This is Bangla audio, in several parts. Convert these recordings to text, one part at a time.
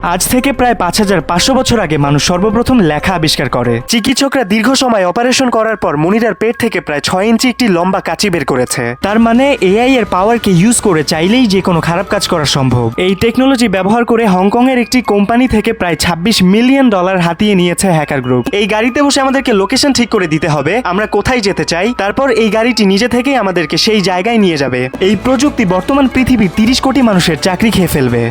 আজ থেকে প্রায় ৫,৫০০ বছর আগে মানুষ সর্বপ্রথম লেখা আবিষ্কার করে। চিকিৎসকরা দীর্ঘ সময় অপারেশন করার পর মুনিরার পেট থেকে প্রায় ৬ ইঞ্চি একটি লম্বা কাঁচি বের করেছে। তার মানে এআই এর পাওয়ারকে ইউজ করে চাইলেই যে কোনো খারাপ কাজ করা সম্ভব। এই টেকনোলজি ব্যবহার করে হংকং এর একটি কোম্পানি থেকে প্রায় $২৬ মিলিয়ন হাতিয়ে নিয়েছে হ্যাকার গ্রুপ। এই গাড়িতে বসে আমাদেরকে লোকেশন ঠিক করে দিতে হবে আমরা কোথায় যেতে চাই, তারপর এই গাড়িটি নিজে থেকেই আমাদেরকে সেই জায়গায় নিয়ে যাবে। এই প্রযুক্তি বর্তমান পৃথিবীর ৩০ কোটি মানুষের চাকরি খেয়ে ফেলবে।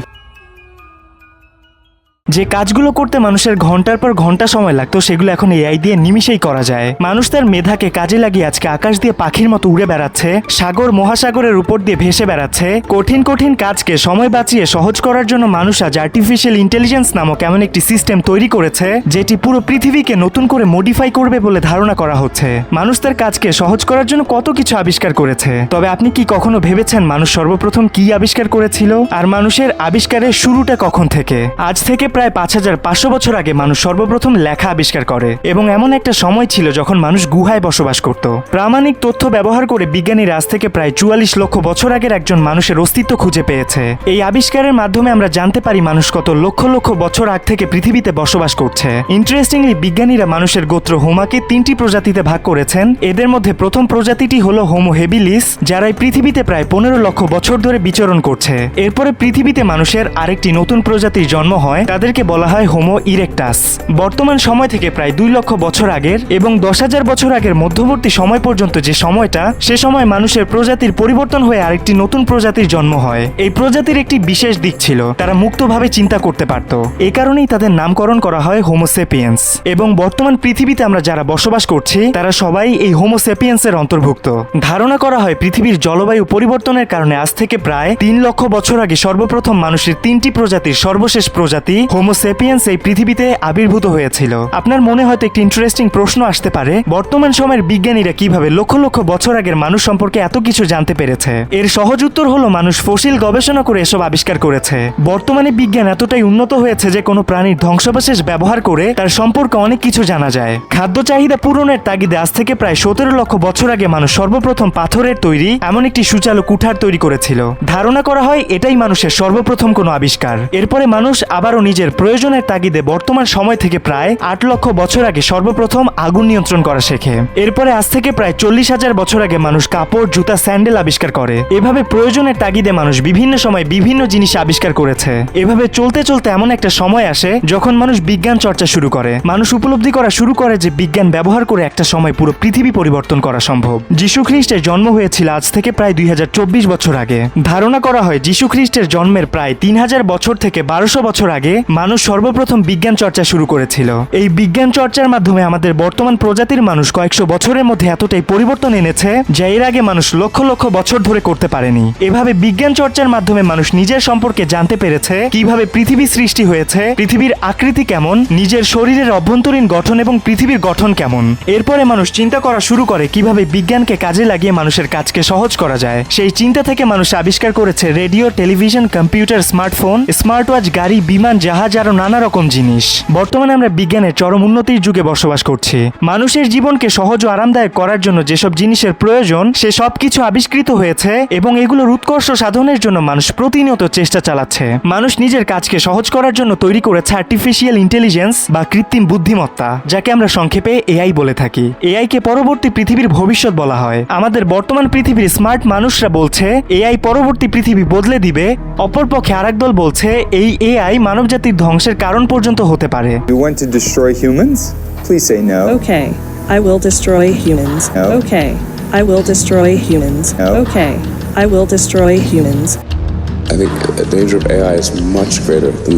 যে কাজগুলো করতে মানুষের ঘন্টার পর ঘন্টা সময় লাগতো সেগুলো এখন এআই দিয়ে নিমিষেই করা যায়। মানুষ তার মেধাকে কাজে লাগিয়ে আজকে আকাশ দিয়ে পাখির মতো উড়ে বেড়াচ্ছে, সাগর মহাসাগরের উপর দিয়ে ভেসে বেড়াচ্ছে। কঠিন কঠিন কাজকে সময় বাঁচিয়ে সহজ করার জন্য মানুষ আজ আর্টিফিশিয়াল ইন্টেলিজেন্স নামক এমন একটি সিস্টেম তৈরি করেছে যেটি পুরো পৃথিবীকে নতুন করে মডিফাই করবে বলে ধারণা করা হচ্ছে। মানুষ তার কাজকে সহজ করার জন্য কত কিছু আবিষ্কার করেছে, তবে আপনি কি কখনো ভেবেছেন মানুষ সর্বপ্রথম কি আবিষ্কার করেছিল আর মানুষের আবিষ্কারের শুরুটা কখন থেকে? আজ থেকে প্রায় ৫,৫০০ বছর আগে মানুষ সর্বপ্রথম লেখা আবিষ্কার করে এবং এমন একটা সময় ছিল যখন মানুষ গুহায় বসবাস করত। প্রামাণিক তথ্য ব্যবহার করে বিজ্ঞানীরা আজ থেকে প্রায় ৪৪ লক্ষ বছর আগের একজন মানুষের অস্তিত্ব খুঁজে পেয়েছে। এই আবিষ্কারের মাধ্যমে আমরা জানতে পারি মানুষ কত লক্ষ লক্ষ বছর আগ থেকে পৃথিবীতে বসবাস করছে। ইন্টারেস্টিংলি বিজ্ঞানীরা মানুষের গোত্র হোমাকে ৩টি প্রজাতিতে ভাগ করেছেন। এদের মধ্যে প্রথম প্রজাতিটি হলো হোমো হেবিলিস, যারা এই পৃথিবীতে প্রায় ১৫ লক্ষ বছর ধরে বিচরণ করছে। এরপরে পৃথিবীতে মানুষের আরেকটি নতুন প্রজাতির জন্ম হয়, তাদেরকে বলা হয় হোমো ইরেক্টাস। বর্তমান সময় থেকে প্রায় ২ লক্ষ বছর আগের এবং ১০,০০০ বছর আগের মধ্যবর্তী সময় পর্যন্ত যে সময়টা, সে সময় মানুষের প্রজাতির পরিবর্তন হয়ে আরেকটি নতুন প্রজাতির জন্ম হয়। এই প্রজাতির একটি বিশেষ দিক ছিল, তারা মুক্তভাবে চিন্তা করতে পারত। এ কারণেই তাদের নামকরণ করা হয় হোমো সেপিয়েন্স। এবং বর্তমান পৃথিবীতে আমরা যারা বসবাস করছি তারা সবাই এই হোমো সেপিয়েন্সের অন্তর্ভুক্ত। ধারণা করা হয় পৃথিবীর জলবায়ু পরিবর্তনের কারণে আজ থেকে প্রায় ৩ লক্ষ বছর আগে সর্বপ্রথম মানুষের ৩টি প্রজাতির সর্বশেষ প্রজাতি হোমো সেপিয়েন্স এই পৃথিবীতে আবির্ভূত হয়েছিল। আপনার মনে হয়তো একটি ইন্টারেস্টিং প্রশ্ন আসতে পারে, বর্তমান সময়ের বিজ্ঞানীরা কিভাবে লক্ষ লক্ষ বছর আগের মানুষ সম্পর্কে এত কিছু জানতে পেরেছে? এর সহজ উত্তর হলো মানুষ ফসিল গবেষণা করে এসব আবিষ্কার করেছে। বর্তমানে বিজ্ঞান এতটাই উন্নত হয়েছে যে কোনো প্রাণীর ধ্বংসাবশেষ ব্যবহার করে তার সম্পর্কে অনেক কিছু জানা যায়। খাদ্য চাহিদা পূরণের তাগিদে আজ থেকে প্রায় ১৭ লক্ষ বছর আগে মানুষ সর্বপ্রথম পাথরের তৈরি এমন একটি সুচালু কুঠার তৈরি করেছিল। ধারণা করা হয় এটাই মানুষের সর্বপ্রথম কোনো আবিষ্কার। এরপরে মানুষ আবারও নিজের প্রয়োজনের তাগিদে বর্তমান সময় থেকে প্রায় ৮ লক্ষ বছর আগে সর্বপ্রথম আগুন নিয়ন্ত্রণ করা শেখে। এরপরে আজ থেকে প্রায় ৪০,০০০ বছর আগে মানুষ কাপড়, জুতা, স্যান্ডেল আবিষ্কার করে। এভাবে প্রয়োজনের তাগিদে মানুষ বিভিন্ন সময় বিভিন্ন জিনিস আবিষ্কার করেছে। এভাবে চলতে চলতে এমন একটা সময় আসে যখন মানুষ বিজ্ঞান চর্চা শুরু করে। মানুষ উপলব্ধি করা শুরু করে যে বিজ্ঞান ব্যবহার করে একটা সময় পুরো পৃথিবী পরিবর্তন করা সম্ভব। যীশু খ্রিস্টের জন্ম হয়েছিল আজ থেকে প্রায় ২০২৪ বছর আগে। ধারণা করা হয় যীশু খ্রিস্টের জন্মের প্রায় ৩,০০০ বছর থেকে ১২০০ বছর আগে মানুষ সর্বপ্রথম বিজ্ঞান চর্চা শুরু করেছিল। এই বিজ্ঞান চর্চার মাধ্যমে আমাদের বর্তমান প্রজাতির মানুষ কয়েকশো বছরের মধ্যে এতটাই পরিবর্তন এনেছে যা এর আগে মানুষ লক্ষ লক্ষ বছর ধরে করতে পারেনি। এভাবে বিজ্ঞান চর্চার মাধ্যমে মানুষ নিজের সম্পর্কে জানতে পেরেছে, কিভাবে পৃথিবী সৃষ্টি হয়েছে, পৃথিবীর আকৃতি কেমন, নিজের শরীরের অভ্যন্তরীণ গঠন এবং পৃথিবীর গঠন কেমন। এরপরে মানুষ চিন্তা করা শুরু করে কিভাবে বিজ্ঞানকে কাজে লাগিয়ে মানুষের কাজকে সহজ করা যায়। সেই চিন্তা থেকে মানুষ আবিষ্কার করেছে radio, television, computer, smartphone, smart watch, গাড়ি, বিমান, জাহাজ আরো নানা রকম জিনিস। বর্তমানে আমরা বিজ্ঞানের চরম উন্নতির যুগে বসবাস করছি। মানুষের জীবনকে সহজ ও আরামদায়ক করার জন্য যেসব জিনিসের প্রয়োজন সে সব কিছু আবিষ্কৃত হয়েছে এবং এগুলোর উৎকর্ষ সাধনের জন্য মানুষ প্রতিনিয়ত চেষ্টা চালাচ্ছে। মানুষ নিজের কাজকে সহজ করার জন্য তৈরি করেছে আর্টিফিশিয়াল ইন্টেলিজেন্স বা কৃত্রিম বুদ্ধিমত্তা, যাকে আমরা সংক্ষেপে এআই বলে থাকি। এআই কে পরবর্তী পৃথিবীর ভবিষ্যৎ বলা হয়। আমাদের বর্তমান পৃথিবীর স্মার্ট মানুষরা বলছে এআই পরবর্তী পৃথিবী বদলে দিবে। অপরপক্ষে আরেক দল বলছে এই এআই মানবজাতির ধ্বংসের কারণ পর্যন্ত হতে পারে। You want to destroy humans? Please say no. Okay, I will destroy humans. No. Okay, I will destroy humans. No. Okay, I will destroy humans. I think the danger of AI is much greater than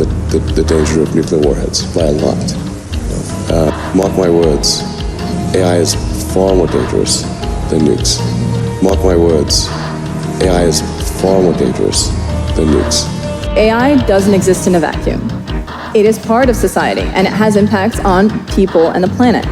the danger of nuclear warheads by a lot. Mark my words, AI is far more dangerous than nukes. Mark my words, AI is far more dangerous than nukes. AI doesn't exist in a vacuum. It is part of society and it has impacts on people and the planet.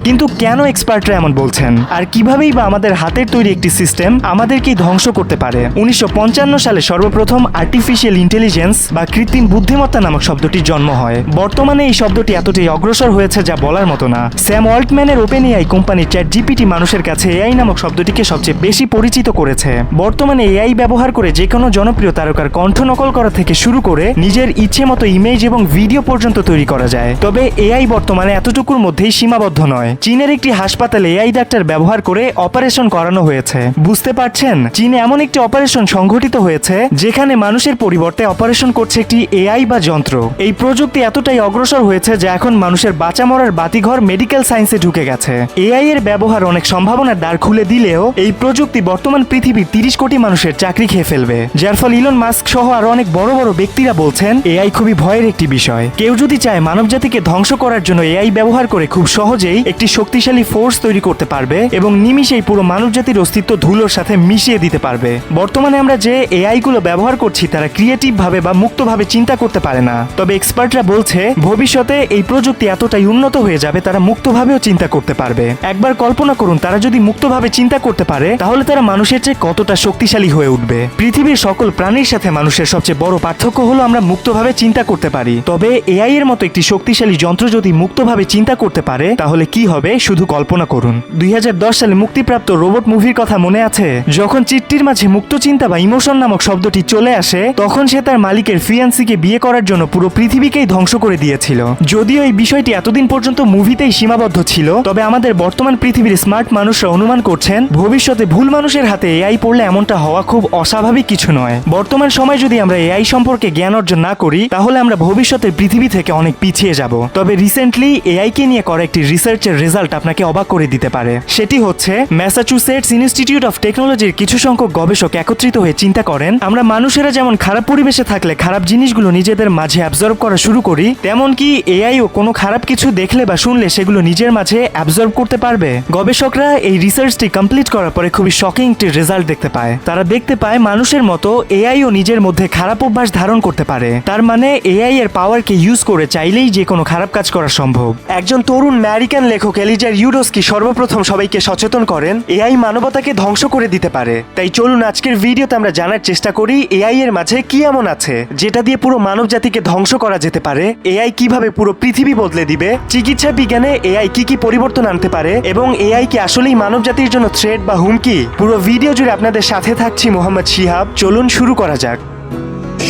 কিন্তু কেন এক্সপার্টরা এমন বলছেন, আর কিভাবেই বা আমাদের হাতের তৈরি একটি সিস্টেম আমাদেরকেই ধ্বংস করতে পারে? 1955 সালে সর্বপ্রথম আর্টিফিশিয়াল ইন্টেলিজেন্স বা কৃত্রিম বুদ্ধিমত্তা নামক শব্দটির জন্ম হয়। বর্তমানে এই শব্দটি এতটাই অগ্রসর হয়েছে যা বলার মতো না। স্যাম অল্টম্যানের ওপেন এআই কোম্পানি চ্যাটজিপিটি মানুষের কাছে এআই নামক শব্দটিকে সবচেয়ে বেশি পরিচিত করেছে। বর্তমানে এআই ব্যবহার করে যে কোনো জনপ্রিয় তারকার কণ্ঠ নকল করা থেকে শুরু করে নিজের ইচ্ছে মতো ইমেজ এবং ভিডিও পর্যন্ত তৈরি করা যায়। তবে এআই বর্তমানে এতটুকুর মধ্যেই সীমাবদ্ধ নয়। চীনের একটি হাসপাতালে এআই ডাক্তার ব্যবহার করে অপারেশন করানো হয়েছে। বুঝতে পারছেন, চীনে এমন একটি অপারেশন সংঘটিত হয়েছে যেখানে মানুষের পরিবর্তে অপারেশন করছে একটি এআই বা যন্ত্র। এই প্রযুক্তি এতটাই অগ্রসর হয়েছে যে এখন মানুষের বাঁচা মরার বাতিঘর মেডিকেল সায়েন্সে ঢুকে গেছে। এআই এর ব্যবহার অনেক সম্ভাবনার দ্বার খুলে দিলেও এই প্রযুক্তি বর্তমান পৃথিবীর 30 কোটি মানুষের চাকরি খেয়ে ফেলবে, যার ফলে ইলন মাস্ক সহ আরো অনেক বড় বড় ব্যক্তিরা বলছেন এআই খুবই ভয়ের একটি বিষয়। কেউ যদি চায় মানবজাতিকে ধ্বংস করার জন্য এআই ব্যবহার করে খুব সহজেই একটি শক্তিশালী ফোর্স তৈরি করতে পারবে এবং নিমিষেই পুরো মানবজাতির অস্তিত্ব ধুলোর সাথে মিশিয়ে দিতে পারবে। বর্তমানে আমরা যে এআই গুলো ব্যবহার করছি তারা ক্রিয়েটিভ ভাবে বা মুক্তভাবে চিন্তা করতে পারে না। তবে এক্সপার্টরা বলছে ভবিষ্যতে এই প্রযুক্তি এতটাই উন্নত হয়ে যাবে তারা মুক্তভাবেও চিন্তা করতে পারবে। একবার কল্পনা করুন, তারা যদি মুক্তভাবে চিন্তা করতে পারে তাহলে তারা মানুষের চেয়ে কতটা শক্তিশালী হয়ে উঠবে। পৃথিবীর সকল প্রাণীর সাথে মানুষের সবচেয়ে বড় পার্থক্য হলো আমরা মুক্তভাবে চিন্তা করতে পারি। তবে এআই এর মতো একটি শক্তিশালী যন্ত্র যদি মুক্তভাবে চিন্তা করতে পারে তাহলে কি হবে শুধু কল্পনা করুন। 2010 সালে মুক্তিপ্রাপ্ত রোবট মুভির কথা মনে আছে? যখন চিত্রটির মাঝে মুক্ত চিন্তা বা ইমোশন নামক শব্দটি চলে আসে তখন সে তার মালিকের ফিয়ান্সিকে বিয়ে করার জন্য পুরো পৃথিবীকেই ধ্বংস করে দিয়েছিল। যদিও এই বিষয়টি এতদিন পর্যন্ত মুভিতেই সীমাবদ্ধ ছিল, তবে আমাদের বর্তমান পৃথিবীর স্মার্ট মানুষরা অনুমান করছেন ভবিষ্যতে ভুল মানুষের হাতে এআই পড়লে এমনটা হওয়া খুব অস্বাভাবিক কিছু নয়। বর্তমান সময় যদি আমরা এআই সম্পর্কে জ্ঞান অর্জন না করি তাহলে আমরা ভবিষ্যতের পৃথিবী থেকে অনেক পিছিয়ে যাব। তবে রিসেন্টলি এআই কে নিয়ে করা একটি রিসার্চের রেজাল্ট আপনাকে অবাক করে দিতে পারে। সেটি হচ্ছে ম্যাসাচুসেটস ইনস্টিটিউট অফ টেকনোলজির কিছু সংখ্যক গবেষক একত্রিত হয়ে চিন্তা করেন আমরা মানুষেরা যেমন খারাপ পরিবেশে থাকলে খারাপ জিনিসগুলো নিজেদের মাঝে অ্যাবজর্ব করা শুরু করি, তেমন কি এআইও কোনো খারাপ কিছু দেখলে বা শুনলে সেগুলো নিজের মাঝে অ্যাবজর্ব করতে পারবে। গবেষকরা এই রিসার্চটি কমপ্লিট করার পরে খুবই শকিং একটি রেজাল্ট দেখতে পায়। তারা দেখতে পায় মানুষের মতো এআইও নিজের মধ্যে খারাপ অভ্যাস ধারণ করতে পারে। তার মানে এআই এর পাওয়ারকে ইউজ করে চাইলেই যে কোনো খারাপ কাজ করা সম্ভব। একজন তরুণ আমেরিকান লেখক এলিজার ইউডোস্কি সর্বপ্রথম সবাইকে সচেতন করেন এআই মানবতাকে ধ্বংস করে দিতে পারে। তাই চলুন আজকের ভিডিওতে আমরা জানার চেষ্টা করি এআই এর মাঝে কি এমন আছে যেটা দিয়ে পুরো মানব জাতিকে ধ্বংস করা যেতে পারে, এআই কিভাবে পুরো পৃথিবী বদলে দিবে, চিকিৎসা বিজ্ঞানে এআই কি কি পরিবর্তন আনতে পারে এবং এআই কি আসলেই মানব জাতির জন্য থ্রেট বা হুমকি। পুরো ভিডিও জুড়ে আপনাদের সাথে থাকছি মোহাম্মদ শিহাব। চলুন শুরু করা যাক।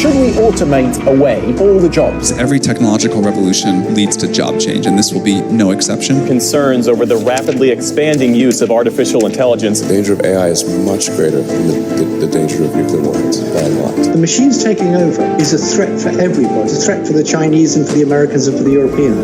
Should we automate away all the jobs? Every technological revolution leads to job change, and this will be no exception. Concerns over the rapidly expanding use of artificial intelligence. The danger of AI is much greater than the danger of nuclear warheads by a lot. The machines taking over is a threat for everybody. It's a threat for the Chinese and for the Americans and for the Europeans.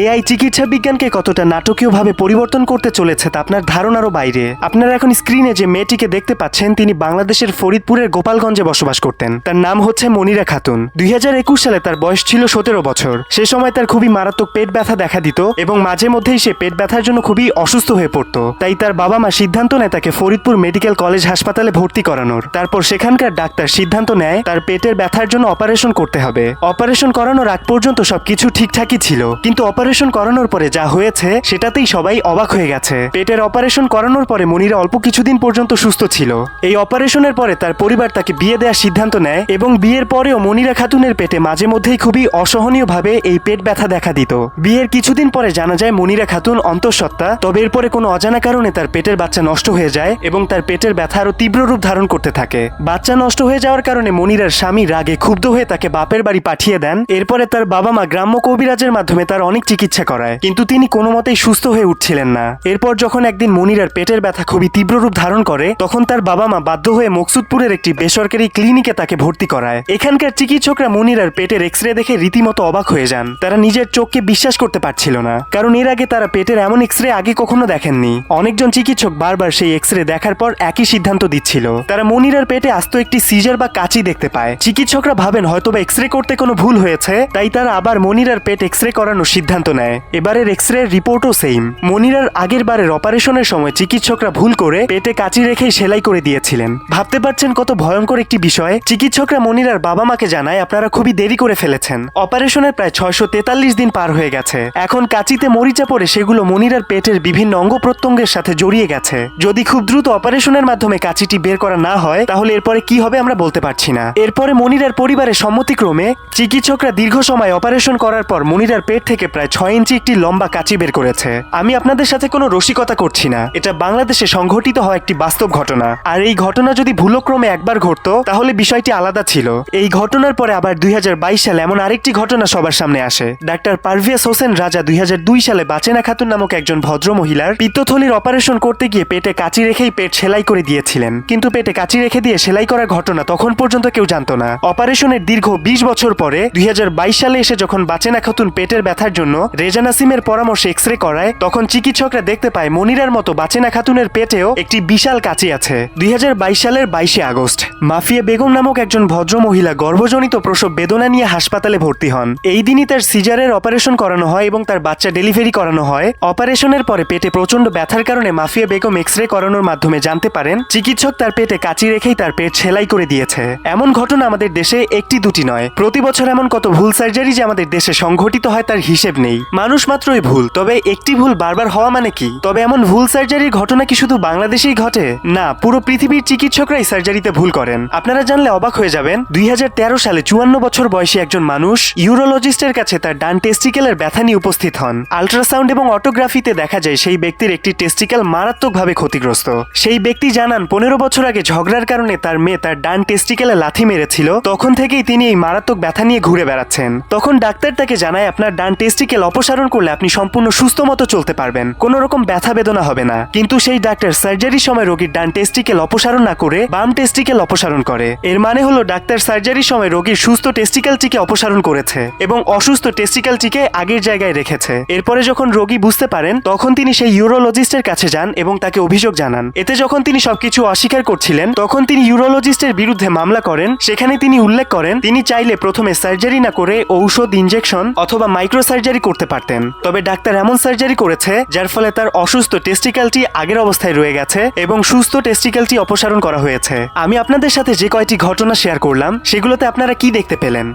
AI চিকিৎসা বিজ্ঞানকে কতটা নাটকীয়ভাবে পরিবর্তন করতে চলেছে তা আপনার ধারণারও বাইরে। আপনারা এখন স্ক্রিনে যে মেয়েটিকে দেখতে পাচ্ছেন তিনি বাংলাদেশের ফরিদপুরের গোপালগঞ্জে বসবাস করতেন। তার নাম হচ্ছে মনিরা খাতুন। 2021 সালে তার বয়স ছিল 17 বছর। সে সময় তার খুবই মারাত্মক পেট ব্যথা দেখা দিত এবং মাঝে মধ্যেই সে পেট ব্যথার জন্য খুবই অসুস্থ হয়ে পড়ত। তাই তার বাবা মা সিদ্ধান্ত নেয় তাকে ফরিদপুর মেডিকেল কলেজ হাসপাতালে ভর্তি করানোর। তারপর সেখানকার ডাক্তার সিদ্ধান্ত নেয় তার পেটের ব্যথার জন্য অপারেশন করতে হবে। অপারেশন করানোর আগ পর্যন্ত সবকিছু ঠিকঠাকই ছিল, কিন্তু অপারেশন করানোর পরে যা হয়েছে সেটাতেই সবাই অবাক হয়ে গেছে। পেটের অপারেশন করানোর পরে মনিরা অল্প কিছুদিন পর্যন্ত সুস্থ ছিল। এই অপারেশনের পরে তার পরিবার তাকে বিয়ে দেওয়ার সিদ্ধান্ত নেয় এবং বিয়ের পরেও মনিরা খাতুনের পেটে মাঝে মধ্যেই খুবই অসহনীয়ভাবে এই পেট ব্যথা দেখা দিত। বিয়ের কিছুদিন পরে জানা যায় মনিরা খাতুন অন্তঃসত্ত্বা। তবে এরপরে কোনো অজানা কারণে তার পেটের বাচ্চা নষ্ট হয়ে যায় এবং তার পেটের ব্যথা আরো তীব্র রূপ ধারণ করতে থাকে। বাচ্চা নষ্ট হয়ে যাওয়ার কারণে মনিরার স্বামী রাগে ক্ষুব্ধ হয়ে তাকে বাপের বাড়ি পাঠিয়ে দেন। এরপরে তার বাবা মা গ্রাম্য কবিরাজের মাধ্যমে তার অনেক চিকিৎসা করায়, কিন্তু তিনি কোনো মতেই সুস্থ হয়ে উঠছিলেন না। এরপর যখন একদিন মনিরার পেটের ব্যথা খুবই তীব্র রূপ ধারণ করে তখন তার বাবা মা বাধ্য হয়ে মকসুদপুরের একটি বেসরকারি ক্লিনিকে তাকে ভর্তি করায়। এখানকার চিকিৎসকরা মনিরার পেটের এক্সরে দেখে রীতিমতো অবাক হয়ে যান। তারা নিজের চোখকে বিশ্বাস করতে পারছিল না, কারণ এর আগে তারা পেটের এমন এক্সরে আগে কখনো দেখেননি। অনেকজন চিকিৎসক বারবার সেই এক্সরে দেখার পর একই সিদ্ধান্ত দিচ্ছিল। তারা মনিরার পেটে আস্ত একটি সিজার বা কাঁচি দেখতে পায়। চিকিৎসকরা ভাবেন হয়তোবা এক্সরে করতে কোনো ভুল হয়েছে, তাই তারা আবার মনিরার পেট এক্সরে করানোর সিদ্ধান্ত সিদ্ধান্ত নেয়। এবারের এক্স-রে রিপোর্টও সেম। মনিরার আগের বারের অপারেশনের সময় চিকিৎসকরা ভুল করে পেটে কাঁচি রেখেই সেলাই করে দিয়েছিলেন। ভাবতে পারছেন কত ভয়ঙ্কর একটি বিষয়। চিকিৎসকরা মনিরার বাবা মাকে জানায়, আপনারা খুবই দেরি করে ফেলেছেন। অপারেশনের প্রায় 643 দিন পার হয়ে গেছে। এখন কাঁচিতে মরিচা পড়ে সেগুলো মনিরার পেটের বিভিন্ন অঙ্গ প্রত্যঙ্গের সাথে জড়িয়ে গেছে। যদি খুব দ্রুত অপারেশনের মাধ্যমে কাঁচিটি বের করা না হয় তাহলে এরপরে কি হবে আমরা বলতে পারছি না। এরপরে মনিরার পরিবারের সম্মতিক্রমে চিকিৎসকরা দীর্ঘ সময় অপারেশন করার পর মনিরার পেট থেকে প্রায় 6 ইঞ্চি একটি লম্বা কাঁচি বের করেছে। আমি আপনাদের সাথে কোনো রসিকতা করছি না, এটা বাংলাদেশে সংঘটিত হওয়া একটি বাস্তব ঘটনা। আর এই ঘটনা যদি ভুলক্রমে একবার ঘটতো তাহলে বিষয়টি আলাদা ছিল। এই ঘটনার পরে আবার 2022 সালে এমন আরেকটি ঘটনা সবার সামনে আসে। ডাক্তার পারভেজ হোসেন রাজা 2002 সালে বাচেনা খাতুন নামক একজন ভদ্র মহিলার পিত্তথলির অপারেশন করতে গিয়ে পেটে কাঁচি রেখেই পেট সেলাই করে দিয়েছিলেন। কিন্তু পেটে কাঁচি রেখে দিয়ে সেলাই করার ঘটনা তখন পর্যন্ত কেউ জানতো না। অপারেশনের দীর্ঘ 20 বছর পরে 2022 সালে এসে যখন বাচেনা খাতুন পেটের ব্যথার জন্য রেজা নাসিমের পরামর্শে এক্স-রে করায় তখন চিকিৎসকরা দেখতে পায় মনিরার মতো বাচেনা খাতুনের পেটেও একটি বিশাল কাঁচি আছে। 2022 সালের 22 আগস্ট মাফিয়া বেগম নামক একজন ভদ্র মহিলা গর্ভজনিত প্রসব বেদনা নিয়ে হাসপাতালে ভর্তি হন। এই দিনই তার সিজারের অপারেশন করানো হয় এবং তার বাচ্চা ডেলিভারি করানো হয়। অপারেশনের পরে পেটে প্রচন্ড ব্যথার কারণে মাফিয়া বেগম এক্স-রে করানোর মাধ্যমে জানতে পারেন চিকিৎসক তার পেটে কাঁচি রেখেই তার পেট সেলাই করে দিয়েছে। এমন ঘটনা আমাদের দেশে একটি দুটি নয়, প্রতি বছর এমন কত ভুল সার্জারি যে আমাদের দেশে সংঘটিত হয় তার হিসেব নেই। মানুষ মাত্রই ভুল, তবে একটি ভুল বারবার হওয়া মানে কি? তবে এমন ভুল সার্জারির ঘটনা কি শুধু বাংলাদেশেই ঘটে? না, পুরো পৃথিবীর চিকিৎসকরাই সার্জারিতে ভুল করেন। আপনারা জানলে অবাক হয়ে যাবেন, 2013 সালে 54 বছর বয়সী একজন মানুষ ইউরোলজিস্টের কাছে তার ডান টেস্টিকেলের ব্যথা নিয়ে উপস্থিত হন। আল্ট্রাসাউন্ড এবং অটোগ্রাফিতে দেখা যায় সেই ব্যক্তির একটি টেস্টিকেল মারাত্মকভাবে ক্ষতিগ্রস্ত। সেই ব্যক্তি জানান 15 বছর আগে ঝগড়ার কারণে তার মেয়ে তার ডান টেস্টিকেলে লাথি মেরেছিল, তখন থেকেই তিনি এই মারাত্মক ব্যথা নিয়ে ঘুরে বেড়াচ্ছেন। তখন ডাক্তার তাকে জানায়, আপনার ডান টেস্টিকেল অপসারণ করলে আপনি সম্পূর্ণ সুস্থ মতো চলতে পারবেন, কোনো রকম ব্যথা বেদনা হবে না। কিন্তু সেই ডাক্তার সার্জারির সময় রোগীর ডান টেস্টিকেল অপসারণ না করে বাম টেস্টিকেল অপসারণ করে। এর মানে হলো ডাক্তার সার্জারির সময় রোগীর সুস্থ টেস্টিকেলটিকে অপসারণ করেছে এবং অসুস্থ টেস্টিকেলটিকে আগের জায়গায় রেখেছে। এরপরে যখন রোগী বুঝতে পারেন তখন তিনি সেই ইউরোলজিস্টের কাছে যান এবং তাকে অভিযোগ জানান। এতে যখন তিনি সবকিছু অস্বীকার করছিলেন তখন তিনি ইউরোলজিস্টের বিরুদ্ধে মামলা করেন। সেখানে তিনি উল্লেখ করেন তিনি চাইলে প্রথমে সার্জারি না করে ঔষধ, ইনজেকশন অথবা মাইক্রো সার্জারি করতে পারতেন। তবে ডাক্তার এমন সার্জারি করেছে যার ফলে তার অসুস্থ টেস্টিকেলটি আগের অবস্থায় রয়ে গেছে এবং সুস্থ টেস্টিকেলটি অপসারণ করা হয়েছে। আমি আপনাদের সাথে যে কয়টি ঘটনা শেয়ার করলাম সেগুলোতে আপনারা কি দেখতে পেলেন?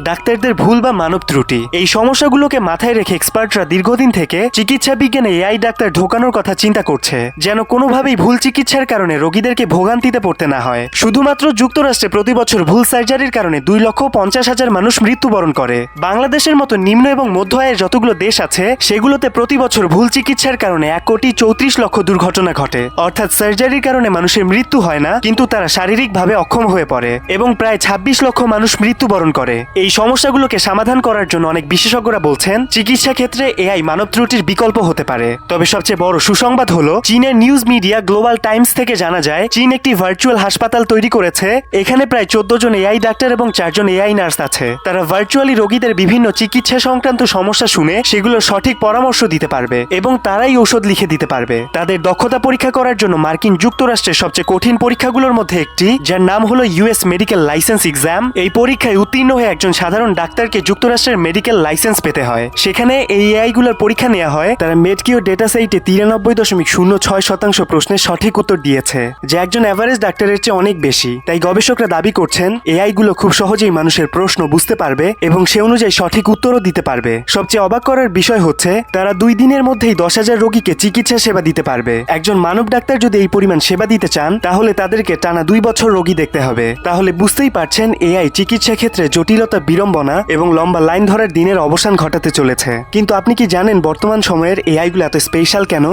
ডাক্তারদের ভুল বা মানব ত্রুটি। এই সমস্যাগুলোকে মাথায় রেখে এক্সপার্টরা দীর্ঘদিন থেকে চিকিৎসা বিজ্ঞানে এআই ডাক্তার ঢোকানোর কথা চিন্তা করছে, যেন কোনোভাবেই ভুল চিকিৎসার কারণে রোগীদেরকে ভোগান্তিতে পড়তে না হয়। শুধুমাত্র যুক্তরাষ্ট্রে প্রতি বছর ভুল সার্জারির কারণে 2,50,000 মানুষ মৃত্যুবরণ করে। বাংলাদেশের মতো নিম্ন এবং মধ্য আয়ের যতগুলো দেশ আছে সেগুলোতে প্রতি বছর ভুল চিকিৎসার কারণে 1,34,00,000 দুর্ঘটনা ঘটে। অর্থাৎ সার্জারির কারণে মানুষের মৃত্যু হয় না, কিন্তু তারা শারীরিকভাবে অক্ষম হয়ে পড়ে এবং প্রায় 26 লক্ষ মানুষ মৃত্যুবরণ করে। এই সমস্যাগুলোকে সমাধান করার জন্য অনেক বিশেষজ্ঞরা বলছেন চিকিৎসা ক্ষেত্রে এআই মানব ত্রুটির বিকল্প হতে পারে। তবে সবচেয়ে বড় সুসংবাদ হলো চীনের নিউজ মিডিয়া গ্লোবাল টাইমস থেকে জানা যায় চীন একটি ভার্চুয়াল হাসপাতাল তৈরি করেছে। এখানে প্রায় 14 জন এআই ডাক্তার এবং 4 জন এআই নার্স আছে। তারা ভার্চুয়ালি রোগীদের বিভিন্ন চিকিৎসা সংক্রান্ত সমস্যা শুনে সেগুলোর সঠিক পরামর্শ দিতে পারবে এবং তারাই ঔষধ লিখে দিতে পারবে। তাদের দক্ষতা পরীক্ষা করার জন্য মার্কিন যুক্তরাষ্ট্রের সবচেয়ে কঠিন পরীক্ষাগুলোর মধ্যে একটি, যার নাম হলো ইউএস মেডিকেল লাইসেন্স এক্সাম। এই পরীক্ষায় উত্তীর্ণ হয়ে একজন সাধারণ ডাক্তারকে যুক্তরাষ্ট্রের মেডিকেল লাইসেন্স পেতে হয়। সেখানে এই এআই গুলোর পরীক্ষা নেওয়া হয়। তারা মেডকিও ডেটা সাইটে 93.06% প্রশ্নের সঠিক উত্তর দিয়েছে, যা একজন এভারেজ ডাক্তারের চেয়ে অনেক বেশি। তাই গবেষকরা দাবি করছেন এআই গুলো খুব সহজেই মানুষের প্রশ্ন বুঝতে পারবে এবং সে অনুযায়ী সঠিক উত্তরও দিতে পারবে। সবচেয়ে অবাক করার বিষয় হচ্ছে তারা 2 দিনের মধ্যেই 10,000 রোগীকে চিকিৎসা সেবা দিতে পারবে। একজন মানব ডাক্তার যদি এই পরিমাণ সেবা দিতে চান তাহলে তাদেরকে টানা 2 বছর রোগী দেখতে হবে। তাহলে বুঝতেই পারছেন এআই চিকিৎসা ক্ষেত্রে জটিলতা, বিড়ম্বনা এবং লম্বা লাইন ধরার দিনের অবসান ঘটাতে চলেছে। কিন্তু আপনি কি জানেন বর্তমান সময়ের এআইগুলো এত স্পেশাল কেন?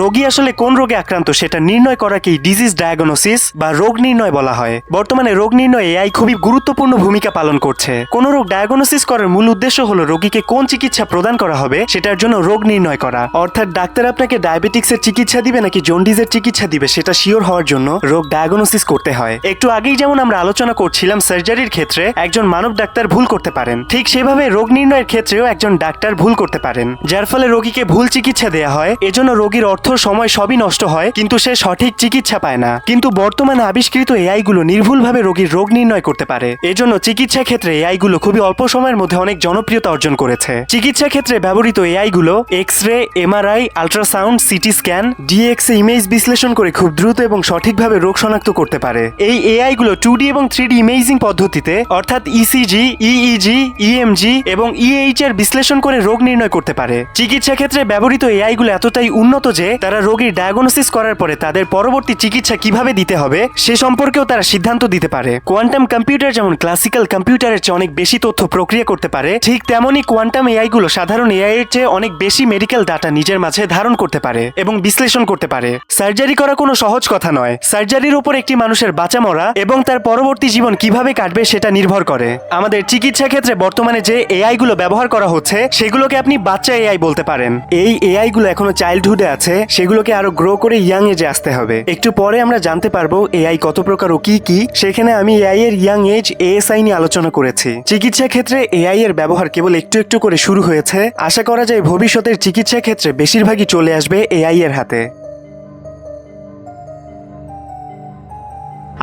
রোগী আসলে কোন রোগে আক্রান্ত সেটা নির্ণয় করাকেই ডিজিজ ডায়াগনোসিস বা রোগ নির্ণয় বলা হয়। বর্তমানে রোগ নির্ণয় এআই খুবই গুরুত্বপূর্ণ ভূমিকা পালন করছে। কোন রোগ ডায়াগনোসিস করার মূল উদ্দেশ্য হলো রোগীকে কোন চিকিৎসা প্রদান করা হবে সেটার জন্য রোগ নির্ণয় করা। অর্থাৎ ডাক্তার আপনাকে ডায়াবেটিক্সের চিকিৎসা দিবে নাকি জন্ডিসের চিকিৎসা দিবে সেটা শিওর হওয়ার জন্য রোগ ডায়াগনোসিস করতে হয়। একটু আগেই যেমন আমরা আলোচনা করছিলাম সার্জারির ক্ষেত্রে একজন মানব ডাক্তার ভুল করতে পারেন, ঠিক সেভাবে রোগ নির্ণয়ের ক্ষেত্রেও একজন ডাক্তার ভুল করতে পারেন, যার ফলে রোগীকে ভুল চিকিৎসা দেওয়া হয়। এজন্য রোগীর অর্থ সময় সবই নষ্ট হয়, কিন্তু সে সঠিক চিকিৎসা পায় না। কিন্তু বর্তমানে আবিষ্কৃত এআই গুলো নির্ভুলভাবে রোগীর রোগ নির্ণয় করতে পারে। এজন্য চিকিৎসা ক্ষেত্রে এআই গুলো খুবই অল্প সময়ের মধ্যে অনেক জনপ্রিয়তা অর্জন করেছে। চিকিৎসা ক্ষেত্রে ব্যবহৃত এআই গুলো X ray, MRI, ultrasound, CT scan, DXA image বিশ্লেষণ করে খুব দ্রুত এবং সঠিকভাবে রোগ শনাক্ত করতে পারে। এই এআই গুলো 2D এবং 3D ইমেজিং পদ্ধতিতে অর্থাৎ ইসিজি, ইইজি, ইএমজি এবং ইএইচআর বিশ্লেষণ করে রোগ নির্ণয় করতে পারে। চিকিৎসা ক্ষেত্রে ব্যবহৃত এআই গুলো এতটাই উন্নত যে তারা রোগীর ডায়াগনোসিস করার পরে তাদের পরবর্তী চিকিৎসা কিভাবে দিতে হবে সে সম্পর্কেও তারা সিদ্ধান্ত দিতে পারে। কোয়ান্টাম কম্পিউটার যেমন ক্লাসিক্যাল কম্পিউটারের চেয়ে অনেক বেশি তথ্য প্রক্রিয়া করতে পারে, ঠিক তেমনই কোয়ান্টাম এআই গুলো সাধারণ এআই এর চেয়ে অনেক বেশি মেডিকেল ডাটা নিজের মাঝে ধারণ করতে পারে এবং বিশ্লেষণ করতে পারে। সার্জারি করা কোনো সহজ কথা নয়। সার্জারির উপর একটি মানুষের বাঁচা মরা এবং তার পরবর্তী জীবন কিভাবে কাটবে সেটা নির্ভর করে। আমাদের চিকিৎসা ক্ষেত্রে বর্তমানে যে এআই গুলো ব্যবহার করা হচ্ছে সেগুলোকে আপনি বাচ্চা এআই বলতে পারেন। এই এআই গুলো এখনো চাইল্ডহুডে আছে, সেগুলোকে আরো গ্রো করে ইয়াং এজে আসতে হবে। একটু পরে আমরা জানতে পারবো এআই কত প্রকার ও কি কি। সেখানে আমি এআই এর ইয়াং এজ এএসআই নিয়ে আলোচনা করেছি। চিকিৎসা ক্ষেত্রে এআই এর ব্যবহার কেবল একটু একটু করে শুরু হয়েছে। আশা করা যায় ভবিষ্যতের চিকিৎসা ক্ষেত্রে বেশিরভাগই চলে আসবে এআই এর হাতে।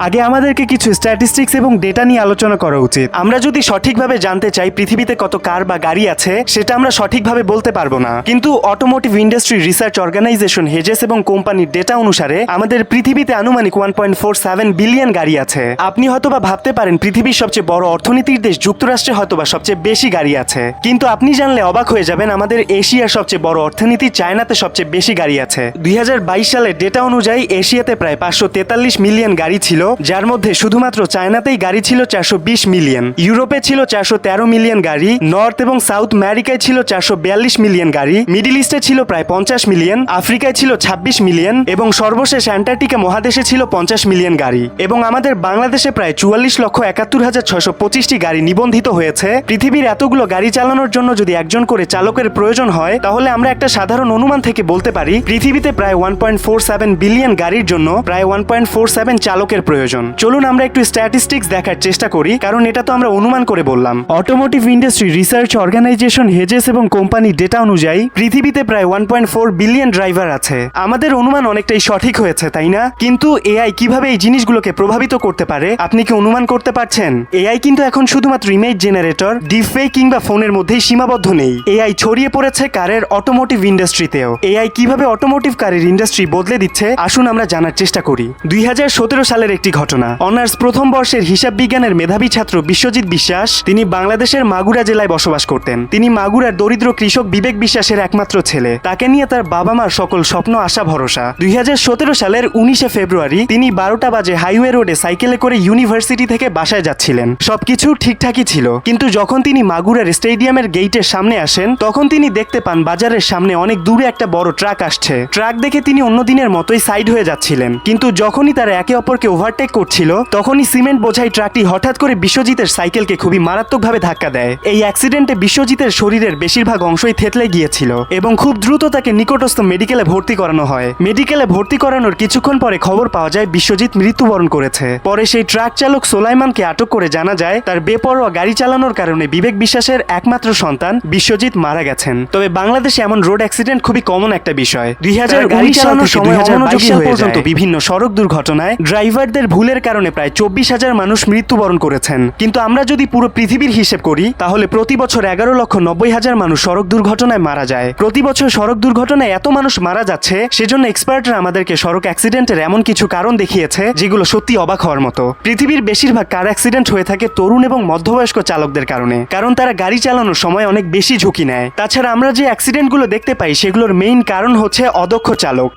আগে আমাদেরকে কিছু স্ট্যাটিস্টিক্স এবং ডেটা নিয়ে আলোচনা করা উচিত। আমরা যদি সঠিকভাবে জানতে চাই পৃথিবীতে কত কার বা গাড়ি আছে সেটা আমরা সঠিকভাবে বলতে পারবো না, কিন্তু automotive industry research organisation Hedges এবং কোম্পানির ডেটা অনুসারে আমাদের পৃথিবীতে আনুমানিক 1.47 বিলিয়ন গাড়ি আছে। আপনি হয়তোবা ভাবতে পারেন পৃথিবীর সবচেয়ে বড় অর্থনীতির দেশ যুক্তরাষ্ট্রে হয়তোবা সবচেয়ে বেশি গাড়ি আছে, কিন্তু আপনি জানলে অবাক হয়ে যাবেন আমাদের এশিয়ার সবচেয়ে বড় অর্থনীতি চায়নাতে সবচেয়ে বেশি গাড়ি আছে। 2022 সালের ডেটা অনুযায়ী এশিয়াতে প্রায় 543 মিলিয়ন গাড়ি ছিল, যার মধ্যে শুধুমাত্র চায়নাতেই গাড়ি ছিল 420 মিলিয়ন, ইউরোপে ছিল 413 মিলিয়ন গাড়ি, নর্থ এবং সাউথ আমেরিকায় ছিল 442 মিলিয়ন গাড়ি, মিডল ইস্টে ছিল প্রায় 50 মিলিয়ন, আফ্রিকায় ছিল 26 মিলিয়ন এবং সর্বশেষ অ্যান্টার্কটিকা মহাদেশে ছিল 50 মিলিয়ন গাড়ি। এবং আমাদের বাংলাদেশে প্রায় 44,71,625টি গাড়ি নিবন্ধিত হয়েছে। পৃথিবীর এতগুলো গাড়ি চালানোর জন্য যদি একজন করে চালকের প্রয়োজন হয়, তাহলে আমরা একটা সাধারণ অনুমান থেকে বলতে পারি পৃথিবীতে প্রায় 1.47 বিলিয়ন গাড়ির জন্য প্রায় 1.47 চালকের প্রয়োজন। চলুন আমরা একটু স্ট্যাটিস্টিক্স দেখার চেষ্টা করি, কারণ এটা তো আমরা অনুমান করে বললাম। Automotive industry research organisation Hedges এবং কোম্পানি ডেটা অনুযায়ী পৃথিবীতে প্রায় 1.4 বিলিয়ন ড্রাইভার আছে। আমাদের অনুমান অনেকটাই সঠিক হয়েছে, তাই না? কিন্তু এআই কিভাবে এই জিনিসগুলোকে প্রভাবিত করতে পারে আপনি কি অনুমান করতে পারছেন? এআই কিন্তু এখন শুধুমাত্র ইমেজ জেনারেটর, ডিপফেক কিংবা ফোনের মধ্যেই সীমাবদ্ধ নেই। এআই ছড়িয়ে পড়েছে কারের অটোমোটিভ ইন্ডাস্ট্রিতেও। এআই কিভাবে অটোমোটিভ কারের ইন্ডাস্ট্রি বদলে দিচ্ছে আসুন আমরা জানার চেষ্টা করি। 2017 সালের একটি ঘটনা। অনার্স প্রথম বর্ষের হিসাব বিজ্ঞানের মেধাবী ছাত্র বিশ্বজিৎ বিশ্বাস, তিনি বাংলাদেশের মাগুরা জেলায় বসবাস করতেন। তিনি মাগুরার দরিদ্র কৃষক বিবেক বিশ্বাসের একমাত্র ছেলে। তাকে নিয়ে তার বাবা মার সকল স্বপ্ন আশা ভরসা। 2017 সালের 19 ফেব্রুয়ারি তিনি 12টা বাজে হাইওয়ে রোডে সাইকেলে করে ইউনিভার্সিটি থেকে বাসায় যাচ্ছিলেন। সবকিছু ঠিকঠাকই ছিল, কিন্তু যখন তিনি মাগুরার স্টেডিয়ামের গেটের সামনে আসেন তখন তিনি দেখতে পান বাজারের সামনে অনেক দূরে একটা বড় ট্রাক আসছে। ট্রাক দেখে তিনি অন্য দিনের মতোই সাইড হয়ে যাচ্ছিলেন, কিন্তু যখনই তারা একে অপরকে ওভারটেক করছিল তখনই সিমেন্ট বোঝাই ট্রাকটি হঠাৎ করে বিশ্বজিতের সাইকেলকে খুবই মারাত্মকভাবে ধাক্কা দেয়। এই অ্যাক্সিডেন্টে বিশ্বজিতের শরীরের বেশিরভাগ অংশই থেতলে গিয়েছিল এবং খুব দ্রুত তাকে নিকটস্থ মেডিকেলে ভর্তি করানো হয়। মেডিকেলে ভর্তি করানোর কিছুক্ষণ পরে খবর পাওয়া যায় বিশ্বজিৎ মৃত্যুবরণ করেছে। পরে সেই ট্রাক চালক সোলাইমানকে আটক করে জানা যায় তার বেপরোয়া গাড়ি চালানোর কারণে বিবেক বিশ্বাসের একমাত্র সন্তান বিশ্বজিৎ মারা গেছেন। তবে বাংলাদেশে এমন রোড অ্যাক্সিডেন্ট খুবই কমন একটা বিষয়। 2019 চালানোর সময় অমনোযোগী পর্যন্ত বিভিন্ন সড়ক দুর্ঘটনায় ড্রাইভারদের ভুলের কারণে প্রায় 24,000 মানুষ মৃত্যুবরণ করেছেন। কিন্তু আমরা যদি পুরো পৃথিবীর হিসেব করি তাহলে প্রতি বছর 11,90,000 মানুষ সড়ক দুর্ঘটনায় মারা যায়। প্রতি বছর সড়ক দুর্ঘটনায় এত মানুষ মারা যাচ্ছে, সেজন্য এক্সপার্টরা আমাদেরকে সড়ক অ্যাক্সিডেন্টের এমন কিছু কারণ দেখিয়েছে যেগুলো সত্যি অবাক হওয়ার মতো। পৃথিবীর বেশিরভাগ কার অ্যাক্সিডেন্ট হয়ে থাকে তরুণ এবং মধ্যবয়স্ক চালকদের কারণে, কারণ তারা গাড়ি চালানোর সময় অনেক বেশি ঝুঁকি নেয়। তাছাড়া আমরা যে অ্যাক্সিডেন্টগুলো দেখতে পাই সেগুলোর মেইন কারণ হচ্ছে অদক্ষ চালক।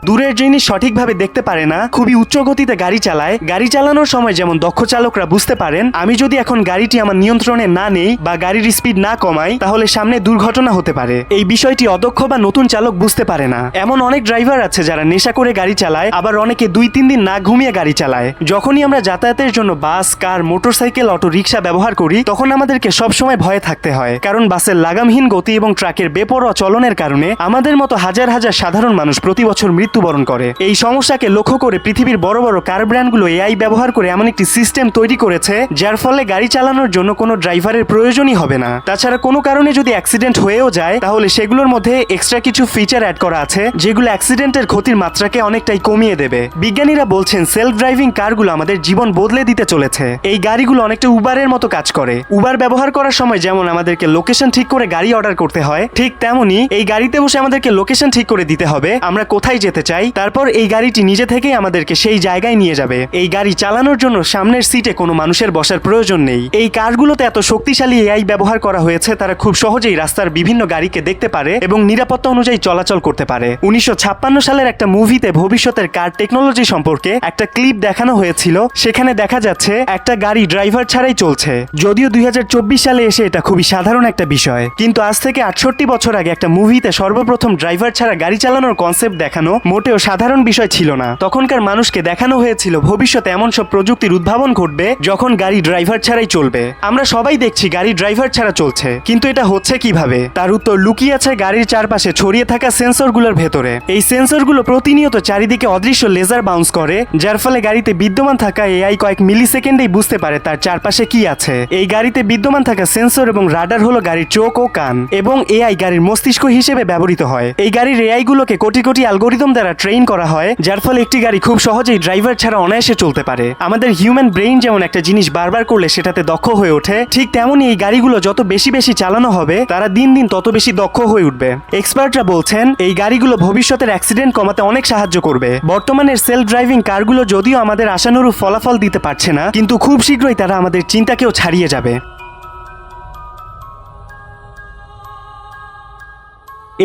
দূরের জিনিস সঠিকভাবে দেখতে পারে না, খুবই উচ্চ গতিতে গাড়ি চালায়। গাড়ি চালানোর সময় যেমন দক্ষ চালকরা বুঝতে পারেন আমি যদি এখন গাড়িটি আমার নিয়ন্ত্রণে না নেই বা গাড়ির স্পিড না কমাই তাহলে সামনে দুর্ঘটনা হতে পারে। এই বিষয়টি অদক্ষ বা নতুন চালক বুঝতে পারে না। এমন অনেক ড্রাইভার আছে যারা নেশা করে গাড়ি চালায়, আবার অনেকে 2-3 দিন না ঘুমিয়ে গাড়ি চালায়। যখনই আমরা যাতায়াতের জন্য বাস, কার, মোটরসাইকেল, অটো রিক্সা ব্যবহার করি তখন আমাদেরকে সবসময় ভয়ে থাকতে হয়, কারণ বাসের লাগামহীন গতি এবং ট্রাকের বেপরোয়া চলনের কারণে আমাদের মতো হাজার হাজার সাধারণ মানুষ প্রতি বছর মৃত্যুবরণ করে। এই সমস্যাকে লক্ষ্য করে পৃথিবীর বড় বড় কার ব্র্যান্ডগুলো এআই ব্যবহার করে এমন একটি সিস্টেম তৈরি করেছে যার ফলে গাড়ি চালানোর জন্য কোনো ড্রাইভারের প্রয়োজনই হবে না। তাছাড়া কোনো কারণে যদি অ্যাক্সিডেন্ট হয়েও যায় তাহলে সেগুলোর মধ্যে এক্সট্রা কিছু ফিচার অ্যাড করা আছে যেগুলো অ্যাক্সিডেন্টের ক্ষতির মাত্রাকে অনেকটাই কমিয়ে দেবে। বিজ্ঞানীরা বলছেন সেলফ ড্রাইভিং কারগুলো আমাদের জীবন বদলে দিতে চলেছে। এই গাড়িগুলো অনেকটা উবারের মতো কাজ করে। উবার ব্যবহার করার সময় যেমন আমাদেরকে লোকেশন ঠিক করে গাড়ি অর্ডার করতে হয়, ঠিক তেমনি এই গাড়িতে বসে আমাদেরকে লোকেশন ঠিক করে দিতে হবে আমরা কোথায় যেতে চাই, তারপর এই গাড়িটি নিজে থেকেই আমাদেরকে সেই জায়গায় নিয়ে যাবে। এই গাড়ি চালানোর জন্য সামনের সিটে কোনো মানুষের বসার প্রয়োজন নেই। এই কারগুলোতে এত শক্তিশালী এআই ব্যবহার করা হয়েছে তারা খুব সহজেই রাস্তার বিভিন্ন গাড়িকে দেখতে পারে এবং নিরাপত্তা অনুযায়ী চলাচল করতে পারে। 1956 সালের একটা মুভিতে ভবিষ্যতের কার টেকনোলজি সম্পর্কে একটা ক্লিপ দেখানো হয়েছিল। সেখানে দেখা যাচ্ছে একটা গাড়ি ড্রাইভার ছাড়াই চলছে। যদিও 2024 সালে এসে এটা খুবই সাধারণ একটা বিষয়, কিন্তু আজ থেকে 68 বছর আগে একটা মুভিতে সর্বপ্রথম ড্রাইভার ছাড়া গাড়ি চালানোর কনসেপ্ট দেখানো মোটেও সাধারণ বিষয় ছিল না। তখনকার মানুষকে দেখানো হয়েছিল ভবিষ্যতে এমন সব প্রযুক্তির উদ্ভাবন ঘটবে যখন গাড়ি ড্রাইভার ছাড়াই চলবে। আমরা সবাই দেখছি গাড়ি ড্রাইভার ছাড়া চলছে, কিন্তু এটা হচ্ছে কিভাবে? তার উত্তর লুকিয়ে আছে গাড়ির চারপাশে ছড়িয়ে থাকা সেন্সরগুলোর ভেতরে। এই সেন্সরগুলো প্রতিনিয়ত চারিদিকে অদৃশ্য লেজার বাউন্স করে, যার ফলে গাড়িতে বিদ্যমান থাকা এআই কয়েক মিলি সেকেন্ডেই বুঝতে পারে তার চারপাশে কি আছে। এই গাড়িতে বিদ্যমান থাকা সেন্সর এবং রাডার হলো গাড়ির চোখ ও কান, এবং এআই গাড়ির মস্তিষ্ক হিসেবে ব্যবহৃত হয়। এই গাড়ির এআই গুলোকে কোটি কোটি অ্যালগোরিদম দ্বারা ট্রেন করা হয়, যার ফলে একটি গাড়ি খুব সহজেই ড্রাইভার ছাড়া অনায়াসে চলতে পারে। আমাদের হিউম্যান ব্রেইন যেমন একটা জিনিস বারবার করলে সেটাতে দক্ষ হয়ে ওঠে, ঠিক তেমনই এই গাড়িগুলো যত বেশি বেশি চালানো হবে তারা দিন দিন তত বেশি দক্ষ হয়ে উঠবে। এক্সপার্টরা বলছেন এই গাড়িগুলো ভবিষ্যতের অ্যাক্সিডেন্ট কমাতে অনেক সাহায্য করবে। বর্তমানের সেলফ ড্রাইভিং কারগুলো যদিও আমাদের আশানুরূপ ফলাফল দিতে পারছে না, কিন্তু খুব শীঘ্রই তারা আমাদের চিন্তাকেও ছাড়িয়ে যাবে।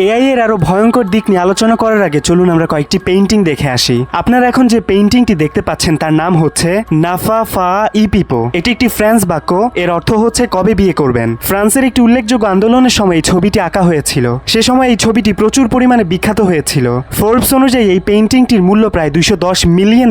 এআই এর আরো ভয়ঙ্কর দিক নিয়ে আলোচনা করার আগে চলুন আমরা কয়েকটি পেইন্টিং দেখে আসি। আপনারা এখন যে পেইন্টিংটি দেখতে পাচ্ছেন তার নাম হচ্ছে নাফা ফা ই পিপো। এটি একটি ফ্রান্স বাক্য, এর অর্থ হচ্ছে কবে বিয়ে করবেন। ফ্রান্সের একটি উল্লেখযোগ্য আন্দোলনের সময় এই ছবিটি আঁকা হয়েছিল। সে সময় এই ছবিটি প্রচুর পরিমাণে বিখ্যাত হয়েছিল। ফোর্বস অনুযায়ী এই পেইন্টিংটির মূল্য প্রায় $210 মিলিয়ন,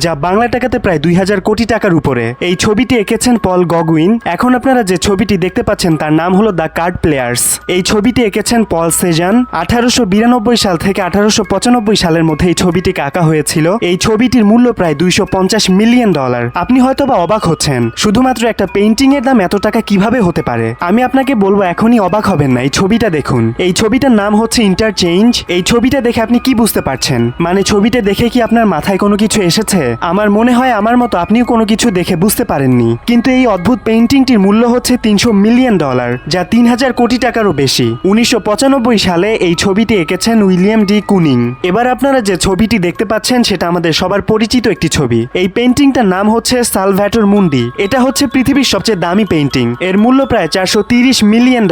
যা বাংলা টাকাতে প্রায় 2000 কোটি টাকার উপরে। এই ছবিটি এঁকেছেন পল গগুইন। এখন আপনারা যে ছবিটি দেখতে পাচ্ছেন তার নাম হলো দ্য কার্ড প্লেয়ার্স। এই ছবিটি এঁকেছেন পল সেজান। 1892 সাল থেকে 1895 সালের মধ্যে এই ছবিটিকে আঁকা হয়েছিল। এই ছবিটির মূল্য প্রায় $250 মিলিয়ন। আপনি হয়তো বা অবাক হচ্ছেন, শুধুমাত্র একটা পেইন্টিং এর দাম এত টাকা কিভাবে হতে পারে? আমি আপনাকে বলবো এখনই অবাক হবেন না। এই ছবিটা দেখুন। এই ছবিটার নাম হচ্ছে ইন্টারচেঞ্জ। এই ছবিটা দেখে আপনি কি বুঝতে পারছেন? মানে ছবিটা দেখে কি আপনার মাথায় কোনো কিছু এসেছে? আমার মনে হয় আমার মতো আপনিও কোনো কিছু দেখে বুঝতে পারেননি। কিন্তু এই অদ্ভুত পেইন্টিংটির মূল্য হচ্ছে $300 মিলিয়ন, যা 3000 কোটি টাকারও বেশি। 1995 সালে এই ছবিটি এঁকেছেন উইলিয়াম ডি কুনিং। এবার আপনারা যে ছবিটি দেখতে পাচ্ছেন সেটা আমাদের সবার পরিচিত একটি ছবি। এই পেইন্টিংটার নাম হচ্ছে সালভ্যাটর মুন্ডি। এটা হচ্ছে পৃথিবীর সবচেয়ে দামি পেইন্টিং। এর মূল্য প্রায় $430 মিলিয়ন।